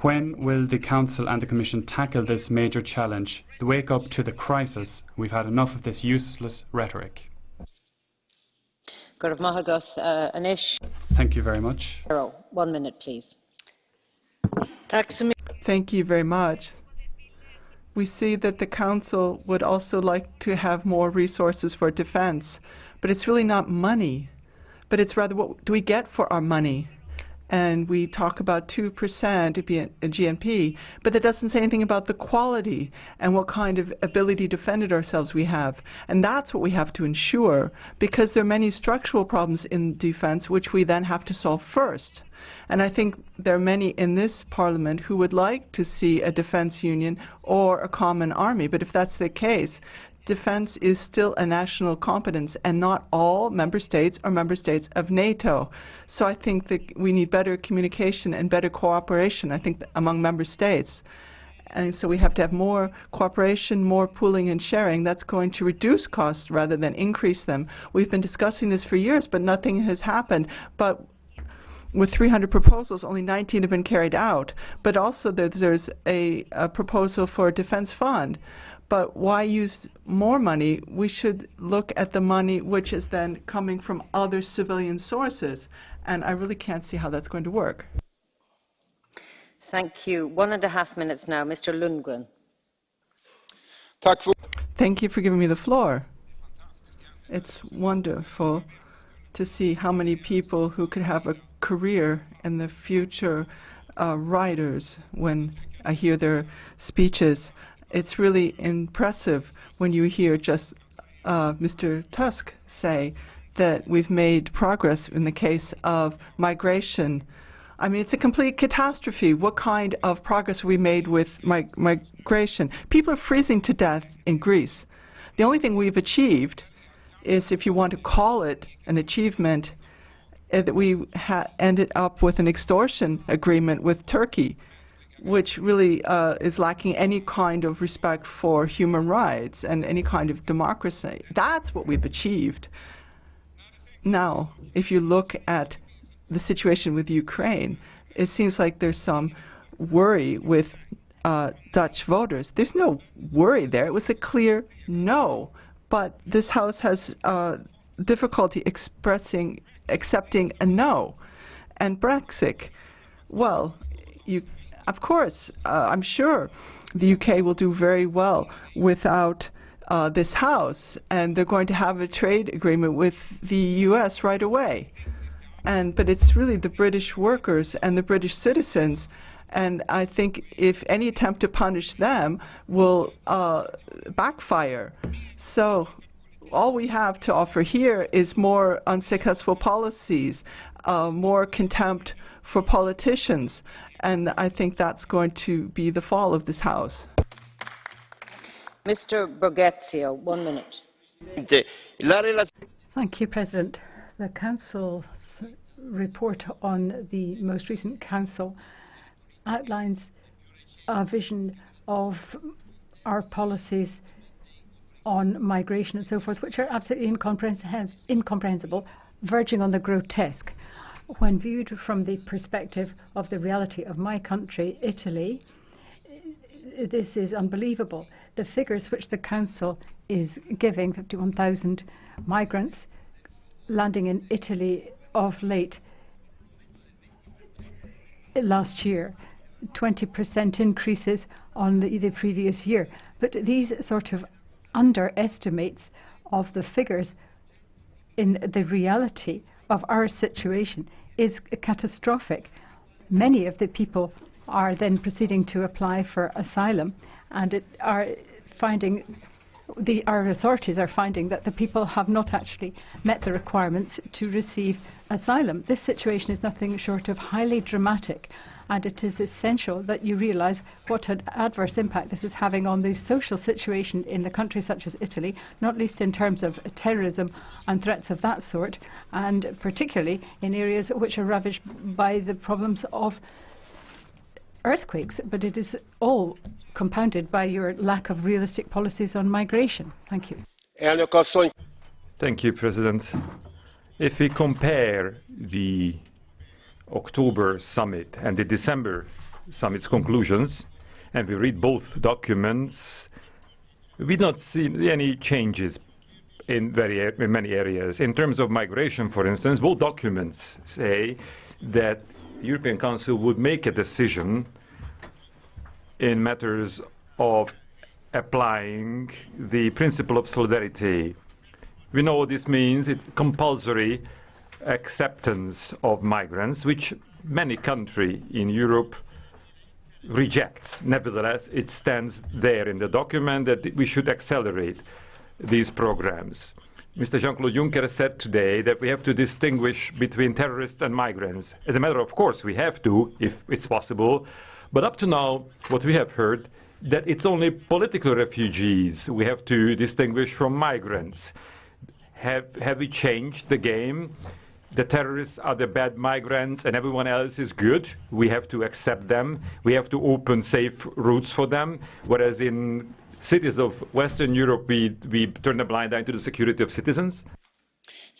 Speaker 16: When will the Council and the Commission tackle this major challenge, to wake up to the crisis? We've had enough of this useless rhetoric. Thank you very much.
Speaker 12: 1 minute, please.
Speaker 6: Thank you very much. We see that the Council would also like to have more resources for defense, but it's really not money, but it's rather what do we get for our money. And we talk about 2% GNP, but that doesn't say anything about the quality and what kind of ability to defend ourselves we have. And that's what we have to ensure, because there are many structural problems in defense which we then have to solve first. And I think there are many in this Parliament who would like to see a defense union or a common army. But if that's the case, defense is still a national competence, and not all member states are member states of NATO. So I think that we need better communication and better cooperation, I think, among member states. And so we have to have more cooperation, more pooling and sharing. That's going to reduce costs rather than increase them. We've been discussing this for years, but nothing has happened. But with 300 proposals, only 19 have been carried out. But also there's a proposal for a defense fund. But why use more money? We should look at the money which is then coming from other civilian sources. And I really can't see how that's going to work.
Speaker 12: Thank you. 1.5 minutes now, Mr. Lundgren.
Speaker 6: Thank you for giving me the floor. It's wonderful to see how many people who could have a career in the future writers when I hear their speeches. It's really impressive when you hear just Mr. Tusk say that we've made progress in the case of migration. I mean, it's a complete catastrophe. What kind of progress we made with migration? People are freezing to death in Greece. The only thing we've achieved is, if you want to call it an achievement, that we ended up with an extortion agreement with Turkey, which really is lacking any kind of respect for human rights and any kind of democracy. That's what we've achieved. Now, if you look at the situation with Ukraine, it seems like there's some worry with Dutch voters. There's no worry there. It was a clear no. But this House has difficulty accepting a no. And Brexit, well, of course, I'm sure the UK will do very well without this House, and they're going to have a trade agreement with the US right away. But it's really the British workers and the British citizens, and I think if any attempt to punish them will backfire. So all we have to offer here is more unsuccessful policies, more contempt for politicians, and I think that's going to be the fall of this House.
Speaker 12: Mr. Borghezio, 1 minute.
Speaker 1: Thank you, President. The Council's report on the most recent Council outlines a vision of our policies on migration and so forth, which are absolutely incomprehensible, verging on the grotesque. When viewed from the perspective of the reality of my country, Italy, this is unbelievable. The figures which the Council is giving, 51,000 migrants landing in Italy of late last year, 20% increases on the previous year. But these sort of underestimates of the figures in the reality of our situation is catastrophic. Many of the people are then proceeding to apply for asylum, and our authorities are finding that the people have not actually met the requirements to receive asylum. This situation is nothing short of highly dramatic, and it is essential that you realize what an adverse impact this is having on the social situation in a country such as Italy, not least in terms of terrorism and threats of that sort, and particularly in areas which are ravaged by the problems of earthquakes. But it is all compounded by your lack of realistic policies on migration. Thank you.
Speaker 17: Thank you, President. If we compare the October summit and the December summit's conclusions, and we read both documents, we don't see any changes in many areas. In terms of migration, for instance, both documents say that the European Council would make a decision in matters of applying the principle of solidarity. We know what this means. It's compulsory acceptance of migrants, which many countries in Europe reject. Nevertheless, it stands there in the document that we should accelerate these programs. Mr. Jean-Claude Juncker said today that we have to distinguish between terrorists and migrants. As a matter of course, we have to, if it's possible. But up to now, what we have heard, that it's only political refugees we have to distinguish from migrants. Have we changed the game? The terrorists are the bad migrants and everyone else is good. We have to accept them. We have to open safe routes for them. Whereas in cities of Western Europe, we turn a blind eye to the security of citizens.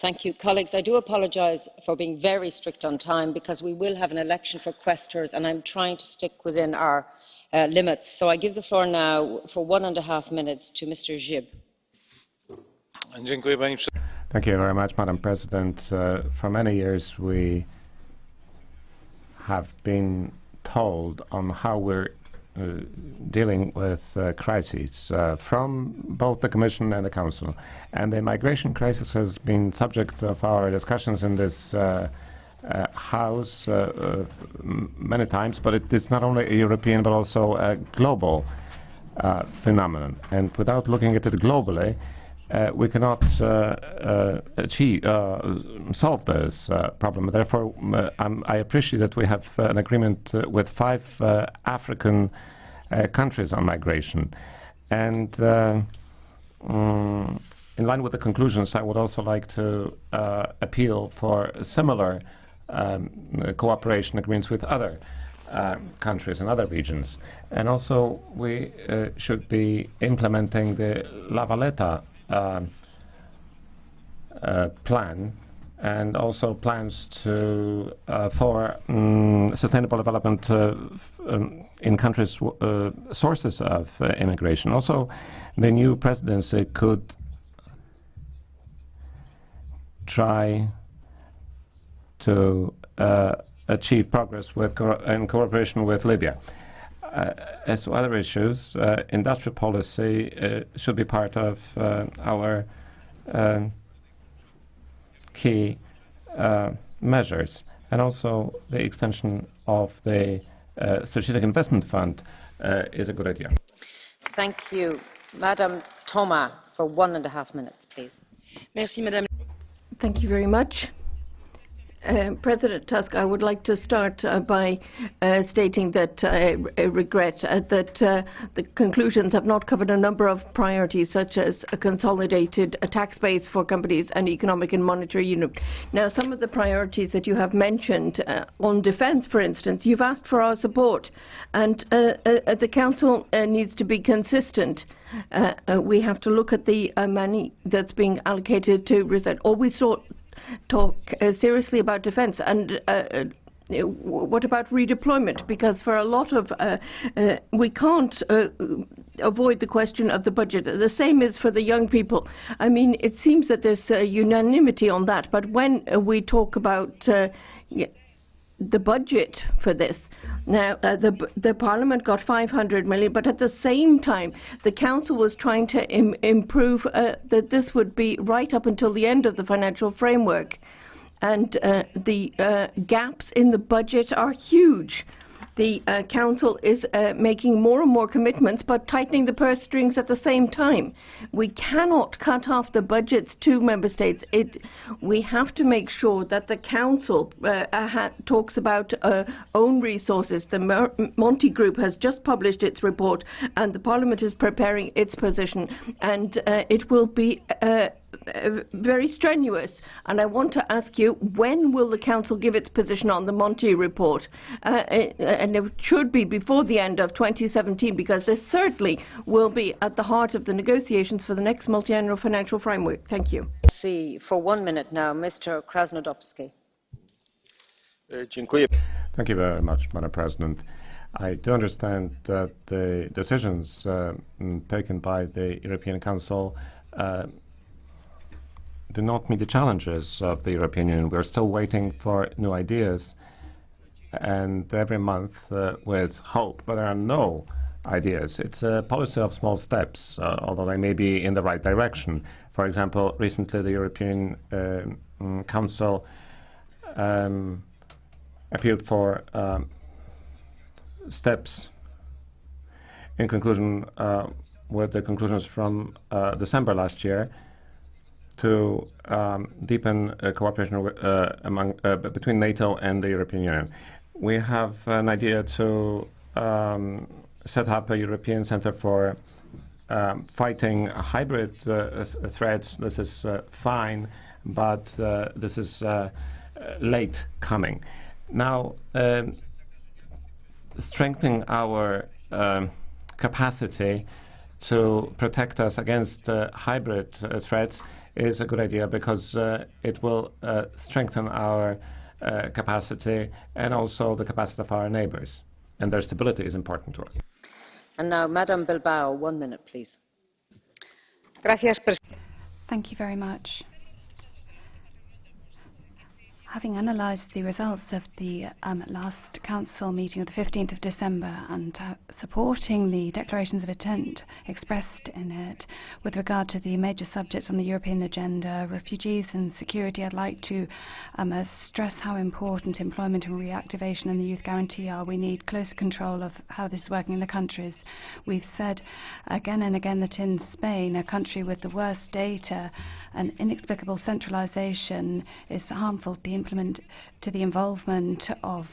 Speaker 12: Thank you. Colleagues, I do apologise for being very strict on time because we will have an election for quaestors and I'm trying to stick within our limits. So I give the floor now for 1.5 minutes to Mr. GRZYB.
Speaker 7: Thank you very much, Madam President. For many years we have been told on how we're dealing with crises from both the Commission and the Council. And the migration crisis has been subject of our discussions in this House many times, but it is not only a European but also a global phenomenon. And without looking at it globally, we cannot solve this problem. Therefore, I appreciate that we have an agreement with 5 African countries on migration. And in line with the conclusions, I would also like to appeal for similar cooperation agreements with other countries and other regions. And also, we should be implementing the La Valletta plan, and also plans to for sustainable development in countries sources of immigration. Also, the new presidency could try to achieve progress in cooperation with Libya. As to other issues, industrial policy should be part of our key measures, and also the extension of the Strategic Investment Fund is a good idea.
Speaker 12: Thank you. Madam Thomas, for 1.5 minutes, please.
Speaker 15: Merci, Madame.
Speaker 18: Thank you very much. President Tusk, I would like to start by stating that I regret that the conclusions have not covered a number of priorities, such as a consolidated tax base for companies and economic and monetary union. Now, some of the priorities that you have mentioned on defence, for instance, you've asked for our support, and the Council needs to be consistent. We have to look at the money that's being allocated to research. Always talk seriously about defence, and what about redeployment? Because for a lot of we can't avoid the question of the budget. The same is for the young people. I mean, it seems that there's unanimity on that, but when we talk about the budget for this, now, the Parliament got 500 million, but at the same time, the Council was trying to improve that this would be right up until the end of the financial framework. And the gaps in the budget are huge. The Council is making more and more commitments, but tightening the purse strings at the same time. We cannot cut off the budgets to Member States. We have to make sure that the Council talks about own resources. The Monti Group has just published its report, and the Parliament is preparing its position. And it will be very strenuous, and I want to ask you, when will the Council give its position on the Monti report? And it should be before the end of 2017, because this certainly will be at the heart of the negotiations for the next multiannual financial framework. Thank you.
Speaker 12: See, for 1 minute now, Mr. KRASNODęBSKI.
Speaker 7: Thank you very much, Madam President. I do understand that the decisions taken by the European Council do not meet the challenges of the European Union. We're still waiting for new ideas, and every month with hope, but there are no ideas. It's a policy of small steps, although they may be in the right direction. For example, recently the European Council appealed for steps in conclusion with the conclusions from December last year to deepen cooperation between NATO and the European Union. We have an idea to set up a European Center for fighting hybrid threats. This is fine, but this is late coming. Now, strengthening our capacity to protect us against hybrid threats is a good idea, because it will strengthen our capacity and also the capacity of our neighbours, and their stability is important to us.
Speaker 12: And now, Madam Bilbao, 1 minute, please.
Speaker 19: Thank you very much. Having analysed the results of the last Council meeting of the 15th of December and supporting the declarations of intent expressed in it with regard to the major subjects on the European agenda, refugees and security, I'd like to stress how important employment and reactivation and the youth guarantee are. We need closer control of how this is working in the countries. We've said again and again that in Spain, a country with the worst data, an inexplicable centralisation is harmful to the involvement of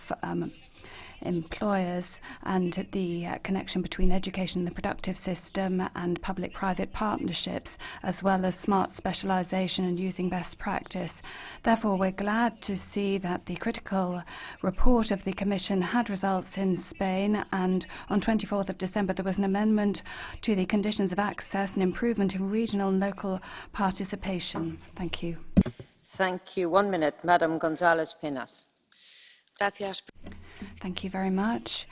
Speaker 19: employers and the connection between education and the productive system and public-private partnerships, as well as smart specialisation and using best practice. Therefore, we're glad to see that the critical report of the Commission had results in Spain, and on 24th of December there was an amendment to the conditions of access and improvement in regional and local participation. Thank you.
Speaker 12: Thank you. 1 minute, Madam González Peñas.
Speaker 19: Thank you very much.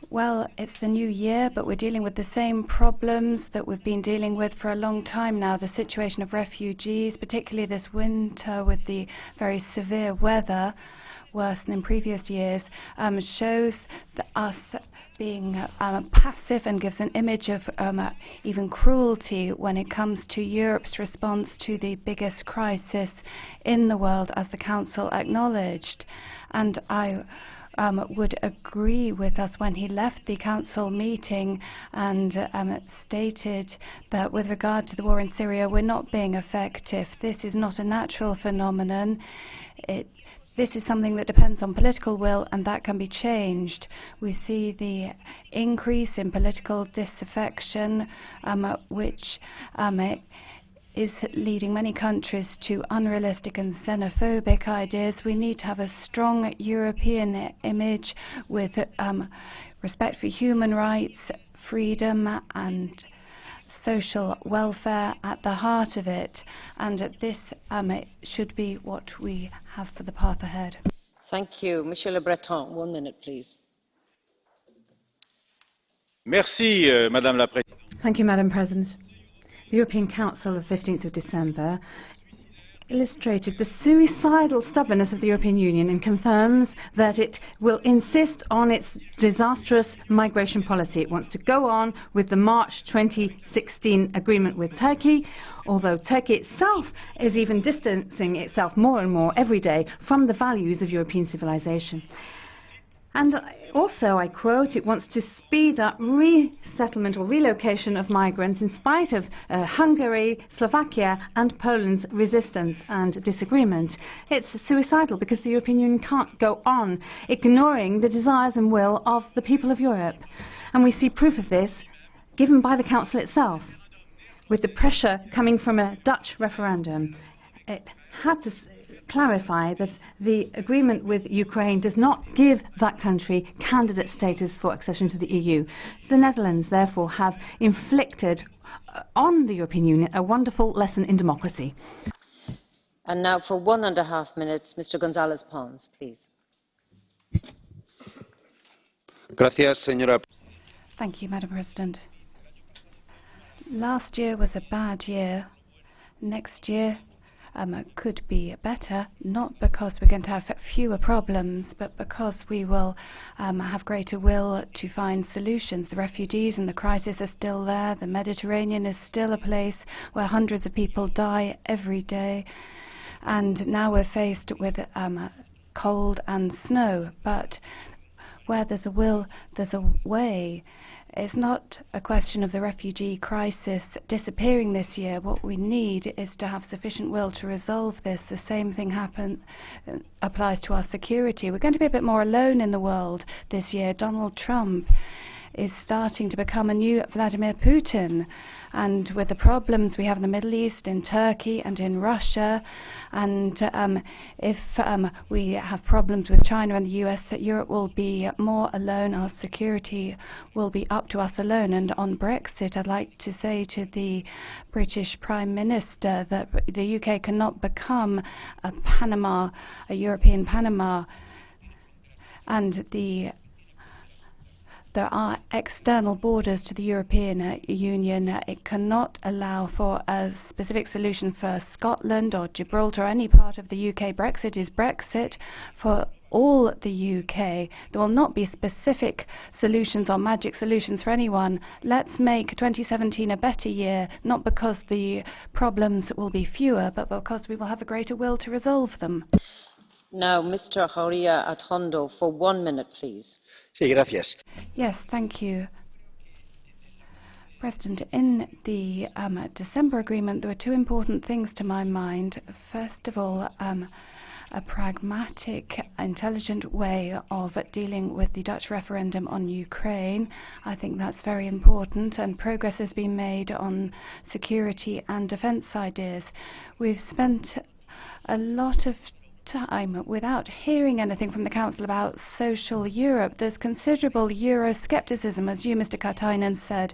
Speaker 19: Well, it's the new year, but we're dealing with the same problems that we've been dealing with for a long time now. The situation of refugees, particularly this winter with the very severe weather, worse than in previous years, shows us being passive and gives an image of even cruelty when it comes to Europe's response to the biggest crisis in the world, as the Council acknowledged. And I would agree with us when he left the Council meeting and stated that with regard to the war in Syria, we're not being effective. This is not a natural phenomenon. This is something that depends on political will, and that can be changed. We see the increase in political disaffection, which is leading many countries to unrealistic and xenophobic ideas. We need to have a strong European image with respect for human rights, freedom and social welfare at the heart of it, and this should be what we have for the path ahead.
Speaker 12: Thank you. Michel Le Breton, 1 minute, please.
Speaker 20: Merci, Madame la Présidente.
Speaker 21: Thank you, Madam President. The European Council of 15th of December illustrated the suicidal stubbornness of the European Union and confirms that it will insist on its disastrous migration policy. It wants to go on with the March 2016 agreement with Turkey, although Turkey itself is even distancing itself more and more every day from the values of European civilization. And also, I quote, it wants to speed up resettlement or relocation of migrants in spite of Hungary, Slovakia and Poland's resistance and disagreement. It's suicidal because the European Union can't go on ignoring the desires and will of the people of Europe. And we see proof of this given by the Council itself, with the pressure coming from a Dutch referendum. It had to clarify that the agreement with Ukraine does not give that country candidate status for accession to the EU. The Netherlands, therefore, have inflicted on the European Union a wonderful lesson in democracy.
Speaker 12: And now for 1.5 minutes, Mr. González Pons, please.
Speaker 20: Gracias, señora.
Speaker 19: Thank you, Madam President. Last year was a bad year. Next year could be better, not because we're going to have fewer problems, but because we will have greater will to find solutions. The refugees and the crisis are still there. The Mediterranean is still a place where hundreds of people die every day. And now we're faced with cold and snow. But where there's a will, there's a way. It's not a question of the refugee crisis disappearing this year. What we need is to have sufficient will to resolve this. The same thing applies to our security. We're going to be a bit more alone in the world this year. Donald Trump is starting to become a new Vladimir Putin, and with the problems we have in the Middle East, in Turkey and in Russia, and if we have problems with China and the US, that Europe will be more alone. Our security will be up to us alone. And on Brexit, I'd like to say to the British Prime Minister that the UK cannot become a Panama, a European Panama, and the there are external borders to the European Union. It cannot allow for a specific solution for Scotland or Gibraltar or any part of the UK. Brexit is Brexit for all the UK. There will not be specific solutions or magic solutions for anyone. Let's make 2017 a better year, not because the problems will be fewer, but because we will have a greater will to resolve them.
Speaker 12: Now, Mr. Horia Atondo, for 1 minute, please.
Speaker 2: Sí, gracias.
Speaker 19: Yes, thank you. President, in the December agreement, there were two important things to my mind. First of all, a pragmatic, intelligent way of dealing with the Dutch referendum on Ukraine. I think that's very important, and progress has been made on security and defence ideas. We've spent a lot of time without hearing anything from the Council about social Europe. There's considerable Euroscepticism, as you, Mr. Katainen, said.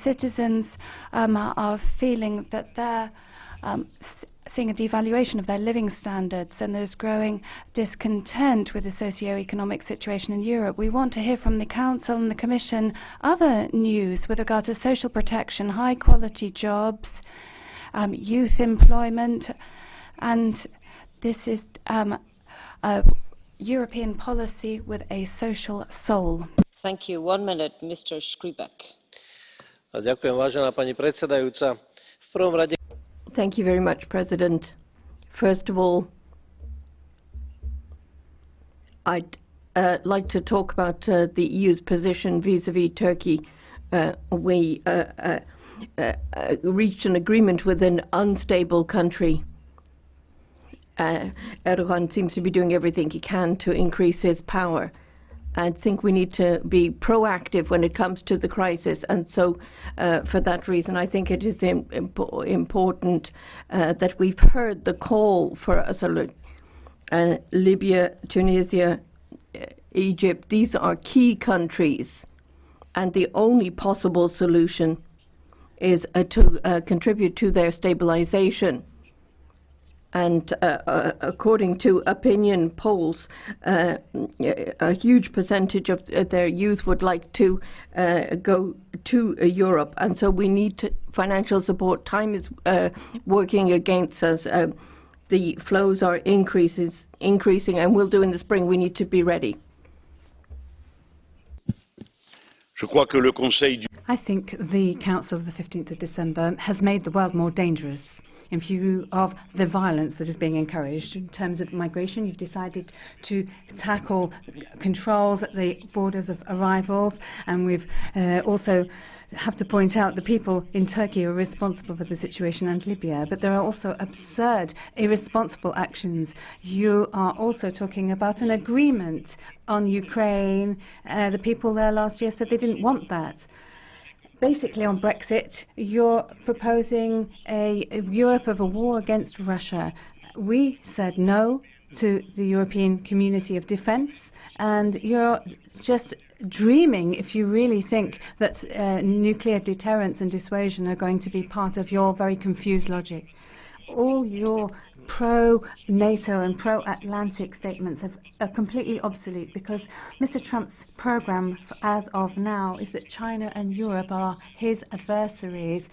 Speaker 19: Citizens are feeling that they're seeing a devaluation of their living standards, and there's growing discontent with the socio-economic situation in Europe. We want to hear from the Council and the Commission other news with regard to social protection, high-quality jobs, youth employment, and this is a European policy with a social soul.
Speaker 12: Thank you. 1 minute, Mr. Škripek.
Speaker 2: Ďakujem, vážená pani predsedajúca. V prvom rade...
Speaker 18: Thank you very much, President. First of all, I'd like to talk about the EU's position vis-à-vis Turkey. We reached an agreement with an unstable country. Erdogan seems to be doing everything he can to increase his power. I think we need to be proactive when it comes to the crisis, and so for that reason I think it is important that we've heard the call for a solution. Libya, Tunisia, Egypt, these are key countries, and the only possible solution is to contribute to their stabilization. And according to opinion polls, a huge percentage of their youth would like to go to Europe. And so we need financial support. Time is working against us. The flows are increasing, and will do in the spring. We need to be ready.
Speaker 1: I think the Council of the 15th of December has made the world more dangerous in view of the violence that is being encouraged. In terms of migration, you've decided to tackle controls at the borders of arrivals, and we've also have to point out the people in Turkey are responsible for the situation, and Libya. But there are also absurd, irresponsible actions. You are also talking about an agreement on Ukraine. The people there last year said they didn't want that. Basically, on Brexit, you're proposing a Europe of a war against Russia. We said no to the European Community of Defence, and you're just dreaming if you really think that nuclear deterrence and dissuasion are going to be part of your very confused logic. All your pro-NATO and pro-Atlantic statements are completely obsolete, because Mr. Trump's program as of now is that China and Europe are his adversaries.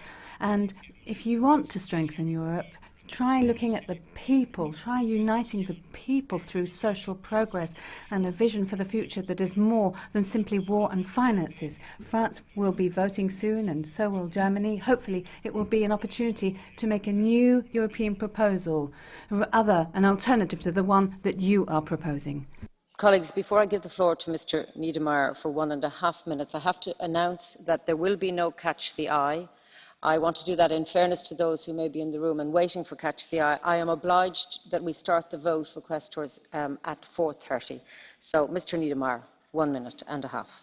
Speaker 1: And if you want to strengthen Europe, try looking at the people, try uniting the people through social progress and a vision for the future that is more than simply war and finances. France will be voting soon, and so will Germany. Hopefully it will be an opportunity to make a new European proposal, an alternative to the one that you are proposing.
Speaker 12: Colleagues, before I give the floor to Mr. Niedermayer for 1.5 minutes, I have to announce that there will be no catch the eye. I want to do that in fairness to those who may be in the room and waiting for Catch the Eye. I am obliged that we start the vote for questors at 4:30. So, Mr. Niedermayer, 1.5 minutes.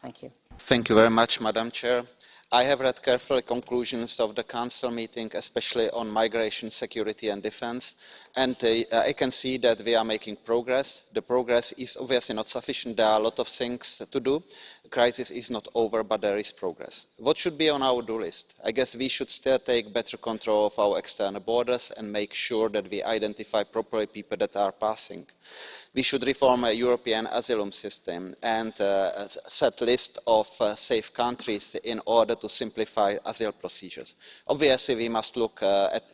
Speaker 12: Thank you.
Speaker 22: Thank you very much, Madam Chair. I have read carefully conclusions of the Council meeting, especially on migration, security and defence, and I can see that we are making progress. The progress is obviously not sufficient. There are a lot of things to do. The crisis is not over, but there is progress. What should be on our do list? I guess we should still take better control of our external borders and make sure that we identify properly people that are passing. We should reform a European asylum system and set a list of safe countries in order to simplify asylum procedures. Obviously, we must look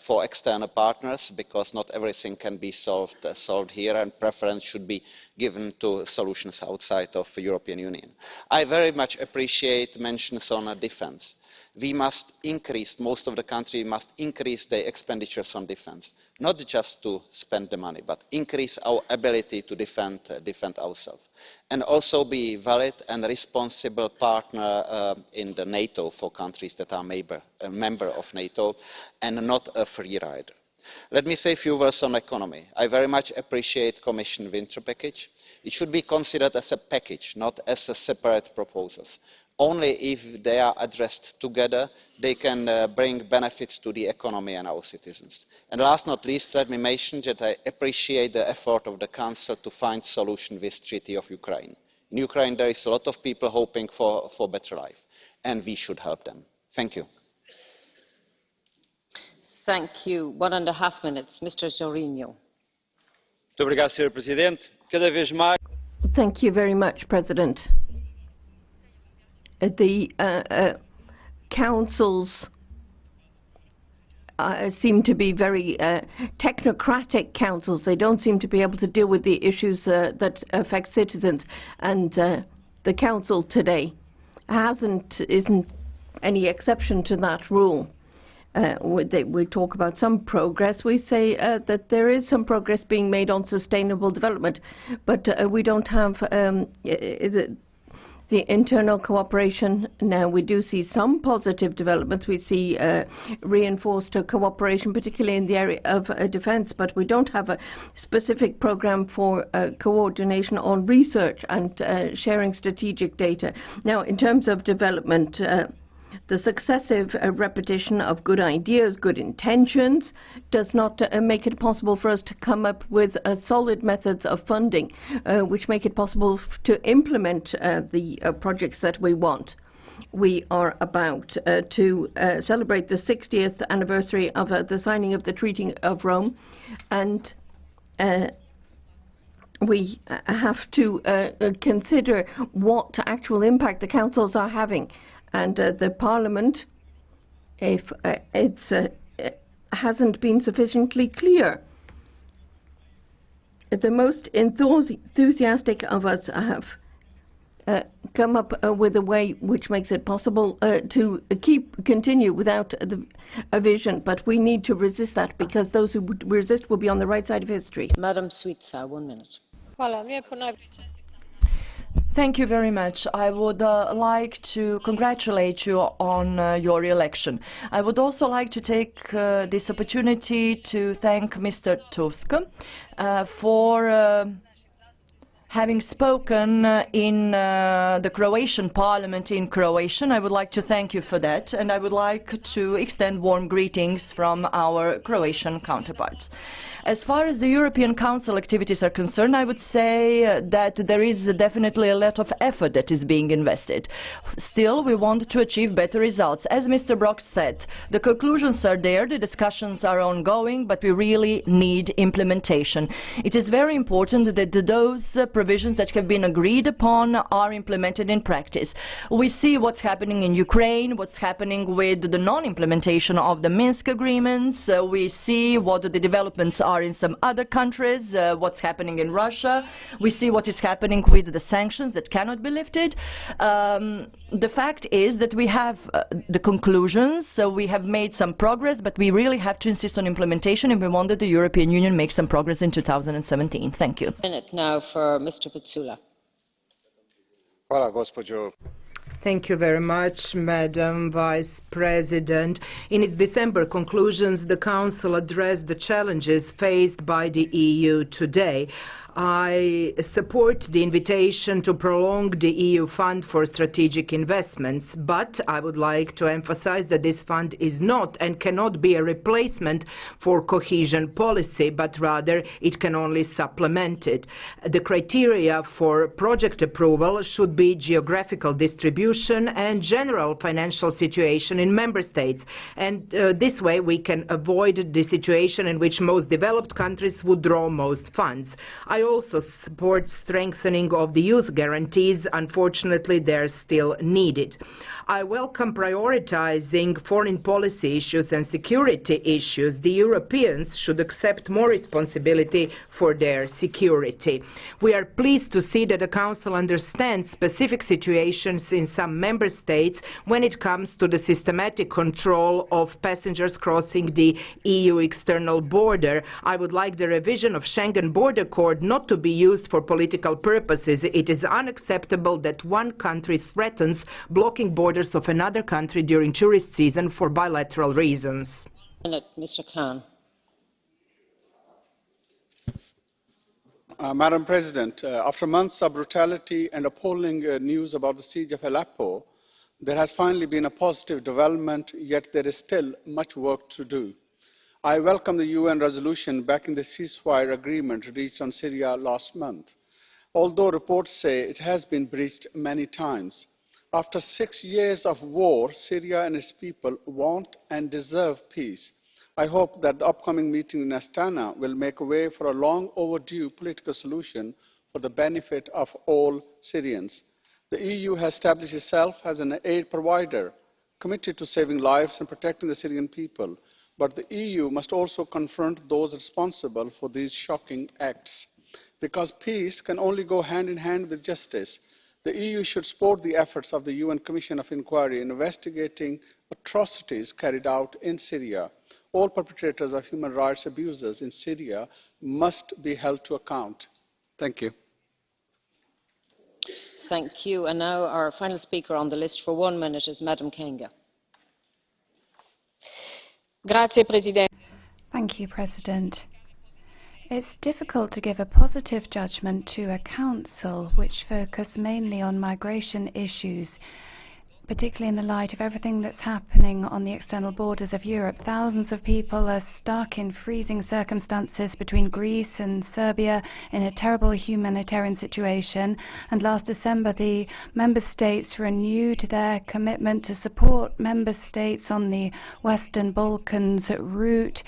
Speaker 22: for external partners, because not everything can be solved here, and preference should be given to solutions outside of the European Union. I very much appreciate mentions on defence. We must increase, most of the countries must increase their expenditures on defence, not just to spend the money, but increase our ability to defend ourselves, and also be a valid and responsible partner in the NATO for countries that are a member of NATO, and not a free rider. Let me say a few words on the economy. I very much appreciate the Commission winter package. It should be considered as a package, not as separate proposals. Only if they are addressed together, they can bring benefits to the economy and our citizens. And last but not least, let me mention that I appreciate the effort of the Council to find a solution with the Treaty of Ukraine. In Ukraine, there is a lot of people hoping for a better life, and we should help them. Thank you.
Speaker 12: Thank you. 1.5 minutes, Mr. Zorinho.
Speaker 18: Thank you very much, President. The councils seem to be very technocratic councils. They don't seem to be able to deal with the issues that affect citizens. And the council today isn't any exception to that rule. We talk about some progress. We say that there is some progress being made on sustainable development, but we don't have the internal cooperation. Now we do see some positive developments. We see reinforced cooperation, particularly in the area of defence, but we don't have a specific programme for coordination on research and sharing strategic data. Now, in terms of development, the successive repetition of good ideas, good intentions, does not make it possible for us to come up with solid methods of funding, which make it possible to implement the projects that we want. We are about to celebrate the 60th anniversary of the signing of the Treaty of Rome, and we have to consider what actual impact the councils are having. And the Parliament, if it hasn't been sufficiently clear. The most enthusiastic of us have come up with a way which makes it possible to continue without a vision, but we need to resist that, because those who would resist will be on the right side of history.
Speaker 12: Madam Šuica, 1 minute.
Speaker 4: Thank you very much. I would like to congratulate you on your election. I would also like to take this opportunity to thank Mr. Tusk for having spoken in the Croatian Parliament in Croatian. I would like to thank you for that, and I would like to extend warm greetings from our Croatian counterparts. As far as the European Council activities are concerned, I would say that there is definitely a lot of effort that is being invested. Still, we want to achieve better results. As Mr. Brok said, the conclusions are there, the discussions are ongoing, but we really need implementation. It is very important that those provisions that have been agreed upon are implemented in practice. We see what's happening in Ukraine, what's happening with the non-implementation of the Minsk agreements. We see what the developments are in some other countries, what's happening in Russia. We see what is happening with the sanctions that cannot be lifted. The fact is that we have the conclusions, so we have made some progress, but we really have to insist on implementation, and we want that the European Union make some progress in 2017. Thank you.
Speaker 12: A minute now for Mr. Picula.
Speaker 8: Hvala, gospođo.
Speaker 23: Thank you very much, Madam Vice President. In its December conclusions, the Council addressed the challenges faced by the EU today. I support the invitation to prolong the EU Fund for Strategic Investments, but I would like to emphasize that this fund is not and cannot be a replacement for cohesion policy, but rather it can only supplement it. The criteria for project approval should be geographical distribution and general financial situation in member states. And this way we can avoid the situation in which most developed countries would draw most funds. I also support strengthening of the youth guarantees. Unfortunately, they're still needed. I welcome prioritizing foreign policy issues and security issues. The Europeans should accept more responsibility for their security. We are pleased to see that the Council understands specific situations in some member states when it comes to the systematic control of passengers crossing the EU external border. I would like the revision of Schengen Border Code not to be used for political purposes. It is unacceptable that one country threatens blocking borders of another country during tourist season for bilateral reasons.
Speaker 12: Mr. Khan.
Speaker 3: Madam President, after months of brutality and appalling news about the siege of Aleppo, there has finally been a positive development, yet there is still much work to do. I welcome the UN resolution backing the ceasefire agreement reached on Syria last month, although reports say it has been breached many times. After 6 years of war, Syria and its people want and deserve peace. I hope that the upcoming meeting in Astana will make way for a long overdue political solution for the benefit of all Syrians. The EU has established itself as an aid provider committed to saving lives and protecting the Syrian people, but the EU must also confront those responsible for these shocking acts. Because peace can only go hand in hand with justice, the EU should support the efforts of the UN Commission of Inquiry in investigating atrocities carried out in Syria. All perpetrators of human rights abuses in Syria must be held to account. Thank you.
Speaker 12: Thank you. And now our final speaker on the list for 1 minute is Madam Kenga.
Speaker 19: Thank you, President. It's difficult to give a positive judgment to a council which focus mainly on migration issues, particularly in the light of everything that's happening on the external borders of Europe. Thousands of people are stuck in freezing circumstances between Greece and Serbia in a terrible humanitarian situation. And last December, the member states renewed their commitment to support member states on the Western Balkans route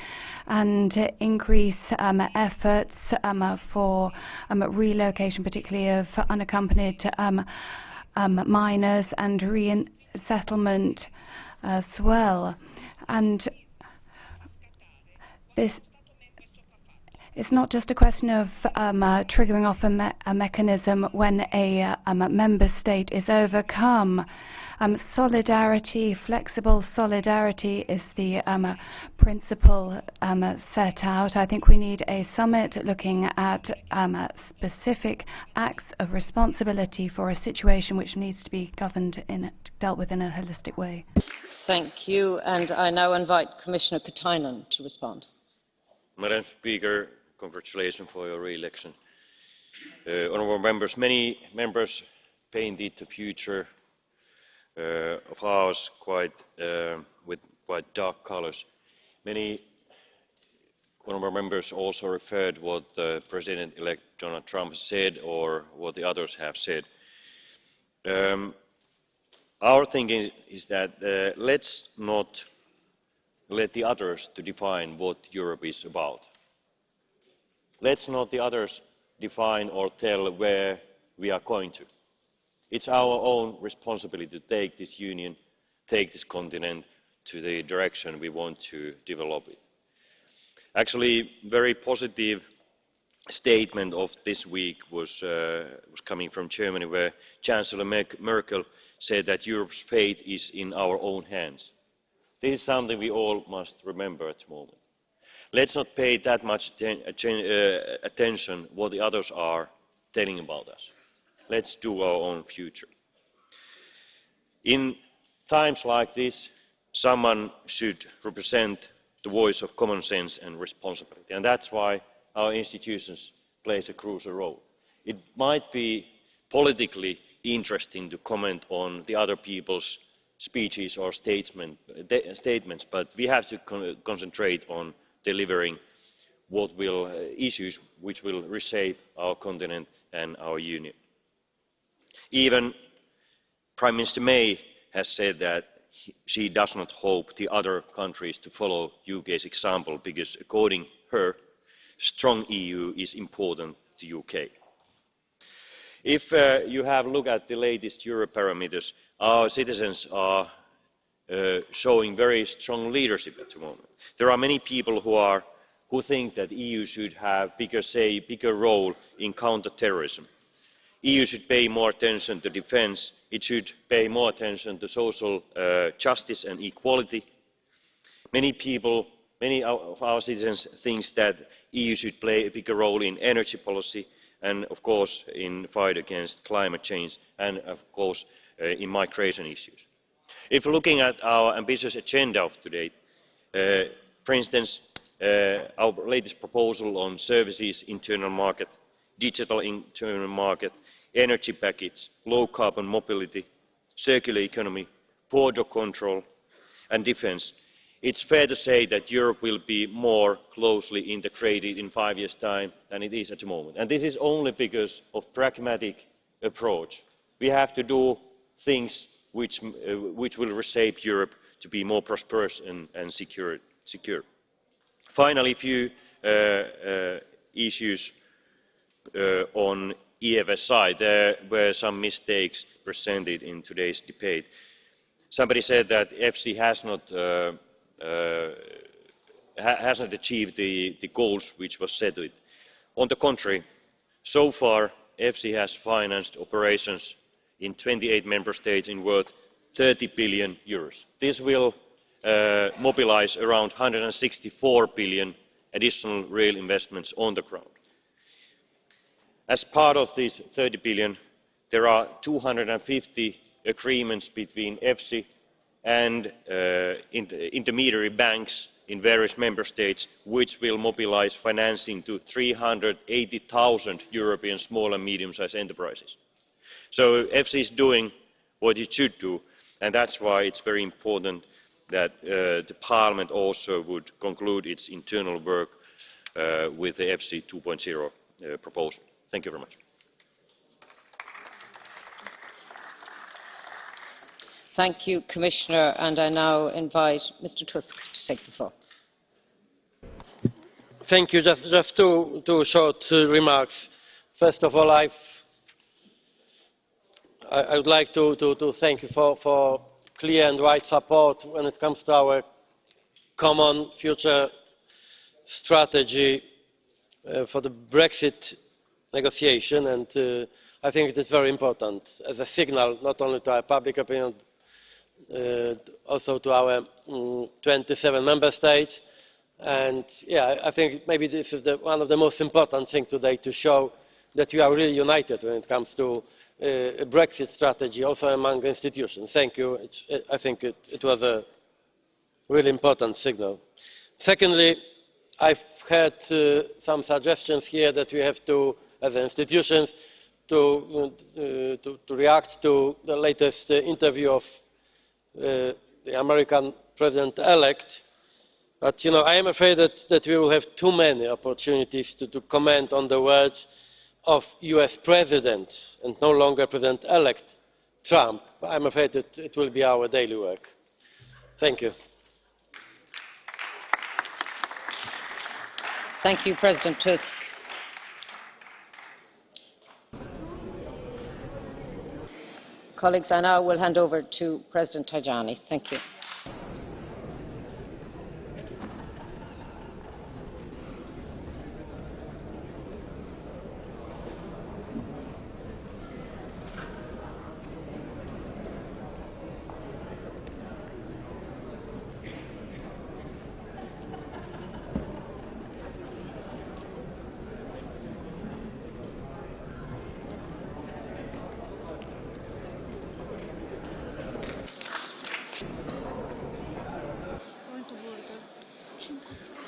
Speaker 19: and increase efforts for relocation, particularly of unaccompanied minors, and resettlement as well. And this it's not just a question of triggering off a mechanism when a member state is overcome. Solidarity, flexible solidarity is the principle set out. I think we need a summit looking at specific acts of responsibility for a situation which needs to be dealt with in a holistic way.
Speaker 12: Thank you. And I now invite Commissioner Katainen to respond.
Speaker 9: Madam Speaker, congratulations for your re-election. Honourable members, many members painted the future of ours with quite dark colours. Many honourable members also referred what President-elect Donald Trump said or what the others have said. Our thinking is that let's not let the others to define what Europe is about. Let's not the others define or tell where we are going to. It's our own responsibility to take this union, take this continent to the direction we want to develop it. Actually, very positive statement of this week was coming from Germany, where Chancellor Merkel said that Europe's fate is in our own hands. This is something we all must remember at the moment. Let's not pay that much attention what the others are telling about us. Let's do our own future. In times like this, someone should represent the voice of common sense and responsibility, and that's why our institutions play a crucial role. It might be politically interesting to comment on the other people's speeches or statements, but we have to concentrate on delivering issues which will reshape our continent and our union. Even Prime Minister May has said that she does not hope the other countries to follow UK's example, because according to her, strong EU is important to UK. If you have a look at the latest Europarameters, our citizens are showing very strong leadership at the moment. There are many people who think that the EU should have bigger role in counter-terrorism. EU should pay more attention to defence. It should pay more attention to social justice and equality. Many of our citizens think that the EU should play a bigger role in energy policy and, of course, in the fight against climate change and, of course, in migration issues. If looking at our ambitious agenda of today, for instance, our latest proposal on services internal market, digital internal market, energy package, low carbon mobility, circular economy, border control and defence, it's fair to say that Europe will be more closely integrated in 5 years' time than it is at the moment. And this is only because of pragmatic approach. We have to do things which will reshape Europe to be more prosperous and secure. Finally, a few issues on EFSI. There were some mistakes presented in today's debate. Somebody said that EFSI hasn't achieved the goals which was set to it. On the contrary, so far EFSI has financed operations in 28 member states in worth 30 billion euros. This will mobilise around 164 billion additional real investments on the ground. As part of these 30 billion, there are 250 agreements between EFSI and intermediary banks in various member states, which will mobilise financing to 380,000 European small and medium-sized enterprises. So EFSI is doing what it should do, and that's why it's very important that the Parliament also would conclude its internal work with the EFSI 2.0 proposal. Thank you very much.
Speaker 12: Thank you, Commissioner, and I now invite Mr. Tusk to take the floor.
Speaker 2: Thank you. Just two short remarks. First of all, I would like to thank you for clear and wide support when it comes to our common future strategy for the Brexit negotiation, and I think it is very important as a signal not only to our public opinion, also to our 27 member states. And yeah, I think maybe this is one of the most important things today, to show that we are really united when it comes to a Brexit strategy, also among institutions. Thank you. I think it was a really important signal. Secondly, I've heard some suggestions here that we have to, as institutions, to react to the latest interview of the American President-elect. But I am afraid that we will have too many opportunities to comment on the words of US President and no longer President-elect Trump. I'm afraid that it will be our daily work. Thank you.
Speaker 12: Thank you, President Tusk. Colleagues, I now will hand over to President Tajani. Thank you.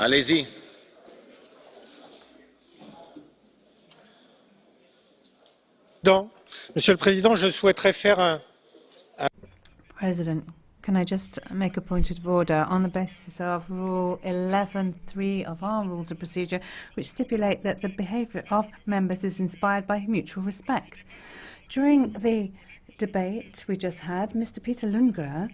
Speaker 20: Allez-y.
Speaker 10: Monsieur le Président, je souhaiterais faire un...
Speaker 21: President, can I just make a point of order on the basis of Rule 11.3 of our Rules of Procedure, which stipulate that the behaviour of members is inspired by mutual respect. During the debate we just had, Mr. Peter Lundgren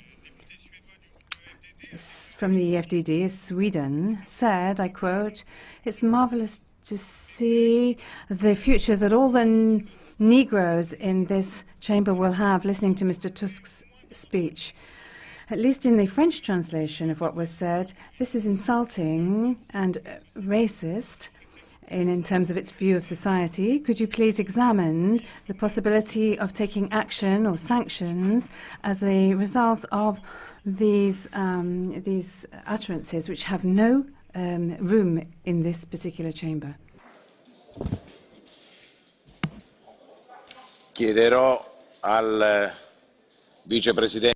Speaker 21: from the EFDD, Sweden, said, I quote, "It's marvelous to see the future that all the Negroes in this chamber will have listening to Mr. Tusk's speech." At least in the French translation of what was said, this is insulting and racist in terms of its view of society. Could you please examine the possibility of taking action or sanctions as a result of these utterances which have no room in this particular chamber?
Speaker 20: Chiederò al vicepresidente.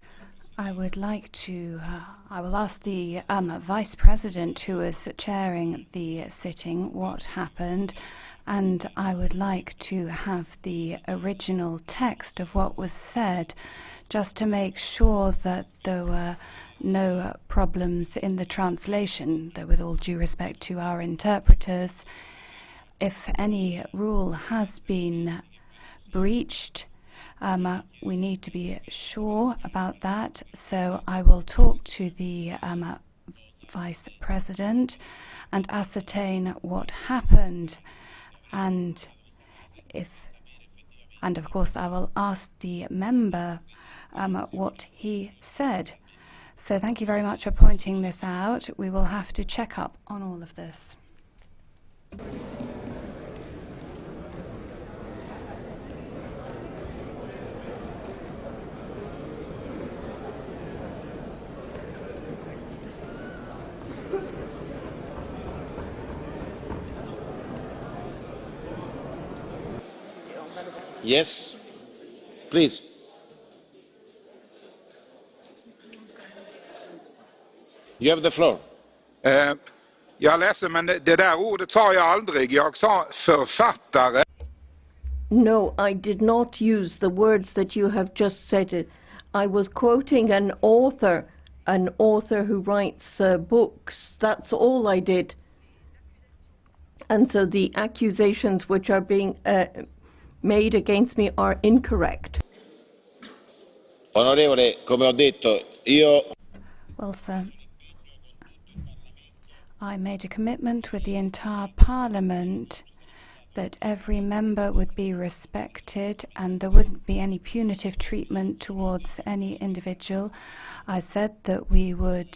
Speaker 19: I will ask the Vice President who is chairing the sitting what happened, and I would like to have the original text of what was said, just to make sure that there were no problems in the translation, though with all due respect to our interpreters. If any rule has been breached, we need to be sure about that, so I will talk to the Vice President and ascertain what happened, and of course I will ask the member what he said. So thank you very much for pointing this out. We will have to check up on all of this.
Speaker 20: Yes, please. You have the floor.
Speaker 11: Jag är ledsen, men det där ordet sa jag aldrig. Jag sa författare.
Speaker 18: No, I did not use the words that you have just said. I was quoting an author who writes books. That's all I did. And so the accusations which are being made against me are incorrect.
Speaker 20: Onorevole, come ho detto, io...
Speaker 19: Well, sir, I made a commitment with the entire Parliament that every member would be respected and there wouldn't be any punitive treatment towards any individual. I said that we would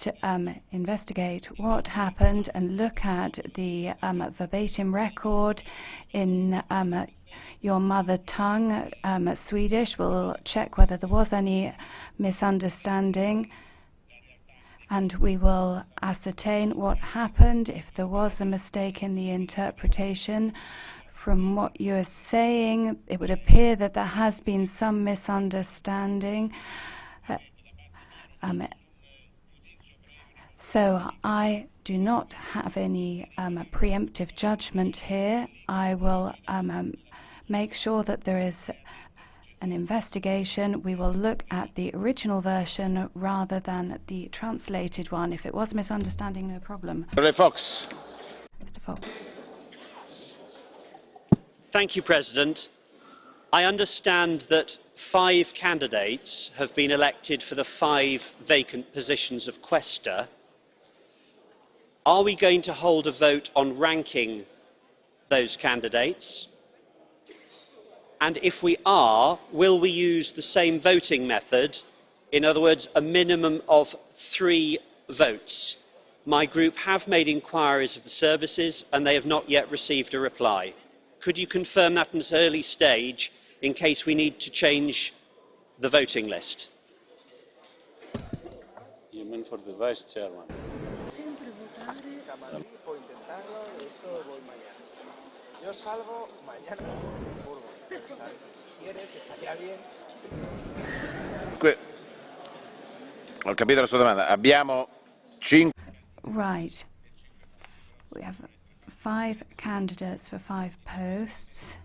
Speaker 19: investigate what happened and look at the verbatim record in your mother tongue, Swedish. We'll check whether there was any misunderstanding, and we will ascertain what happened. If there was a mistake in the interpretation, from what you're saying, it would appear that there has been some misunderstanding. So I do not have any preemptive judgment here. I will make sure that there is an investigation. We will look at the original version rather than the translated one. If it was a misunderstanding, no problem.
Speaker 20: Fox.
Speaker 19: Mr. Fox.
Speaker 13: Thank you, President. I understand that 5 candidates have been elected for the 5 vacant positions of Quaestor. Are we going to hold a vote on ranking those candidates? And if we are, will we use the same voting method? In other words, a minimum of 3 votes. My group have made inquiries of the services and they have not yet received a reply. Could you confirm that at an early stage in case we need to change the voting list?
Speaker 14: You mean for the Vice Chairman?
Speaker 20: Ho capito la sua domanda. Abbiamo 5.
Speaker 19: Right. We have 5 candidates for 5 posts.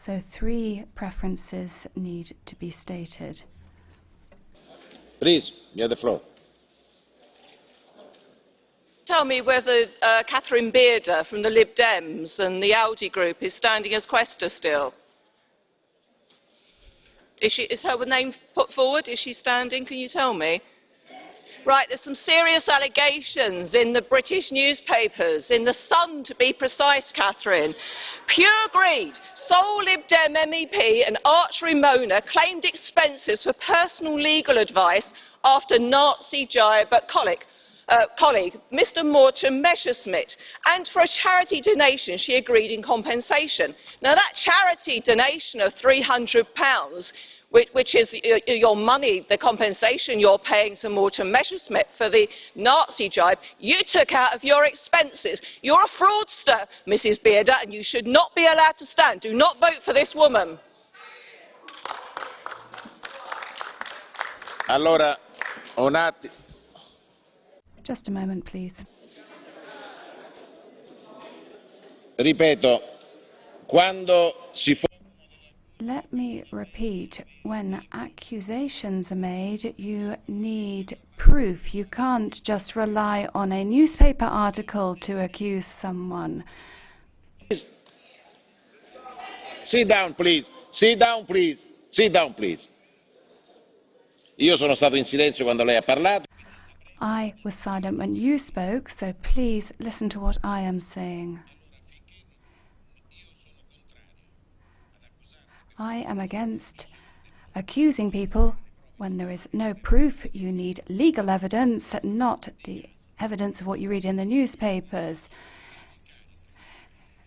Speaker 19: So 3 preferences need to be stated.
Speaker 20: Please, you have the floor.
Speaker 24: Tell me whether Catherine Bearder from the Lib Dems and the Audi group is standing as Quaestor still. Is her name put forward? Is she standing? Can you tell me? Right, there's some serious allegations in the British newspapers, in The Sun to be precise, Catherine. Pure greed. Sole Lib Dem MEP and arch Ramona claimed expenses for personal legal advice after Nazi jibe at colleague Mr Morten Messerschmidt, and for a charity donation she agreed in compensation. Now that charity donation of £300, which is your money, the compensation you're paying to Morten Messerschmidt for the Nazi jibe, you took out of your expenses. You're a fraudster, Mrs Bearder, and you should not be allowed to stand. Do not vote for this woman.
Speaker 20: Allora, un attimo.
Speaker 19: Just a moment, please.
Speaker 20: Ripeto, quando si
Speaker 19: Let me repeat, when accusations are made, you need proof. You can't just rely on a newspaper article to accuse someone.
Speaker 20: Sit down, please. Sit down, please. Sit down, please. Io sono stato in silenzio quando lei ha parlato.
Speaker 19: I was silent when you spoke, so please listen to what I am saying. I am against accusing people when there is no proof. You need legal evidence, not the evidence of what you read in the newspapers.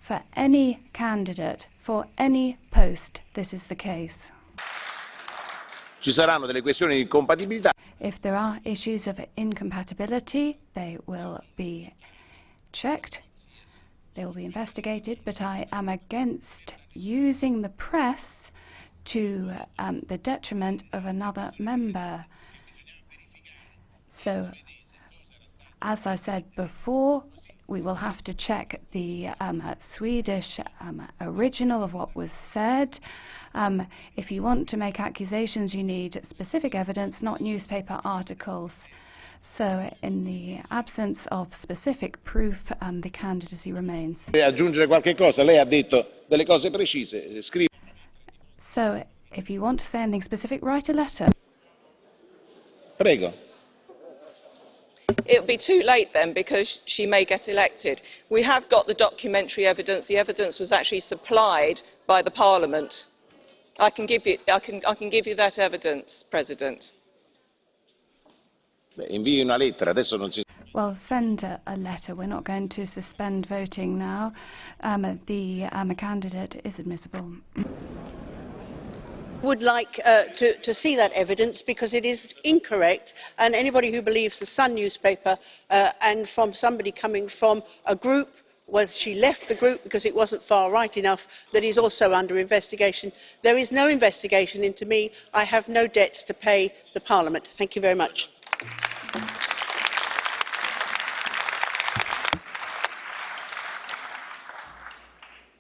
Speaker 19: For any candidate, for any post, this is the case.
Speaker 20: Ci saranno delle questioni di incompatibilità.
Speaker 19: If there are issues of incompatibility, they will be checked, they will be investigated, but I am against using the press to the detriment of another member. So, as I said before, we will have to check the Swedish original of what was said. If you want to make accusations, you need specific evidence, not newspaper articles. So, in the absence of specific proof, the candidacy remains.
Speaker 20: Aggiungere qualche cosa? Lei ha detto delle cose precise. Scrive.
Speaker 19: So, if you want to say anything specific, write a letter.
Speaker 20: Prego.
Speaker 24: It will be too late then, because she may get elected. We have got the documentary evidence. The evidence was actually supplied by the Parliament. I can give you that evidence, President.
Speaker 20: Invii una lettera, adesso non si...
Speaker 19: Well, send a letter. We're not going to suspend voting now. The candidate is admissible.
Speaker 15: Would like to see that evidence, because it is incorrect, and anybody who believes the Sun newspaper and from somebody coming from a group where she left the group because it wasn't far right enough, that is also under investigation. There is no investigation into me. I have no debts to pay the Parliament. Thank you very much.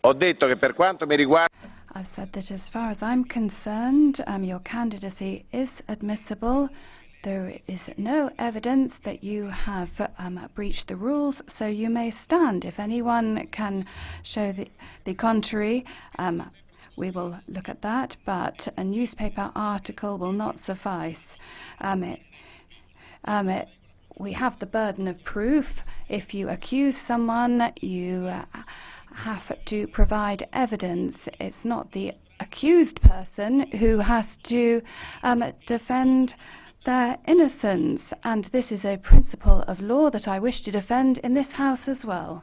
Speaker 20: Ho detto che per quanto mi riguarda...
Speaker 19: I've said that as far as I'm concerned, your candidacy is admissible. There is no evidence that you have breached the rules, so you may stand. If anyone can show the contrary, we will look at that, but a newspaper article will not suffice. We have the burden of proof. If you accuse someone, you have to provide evidence. It's not the accused person who has to defend their innocence, and this is a principle of law that I wish to defend in this House as well.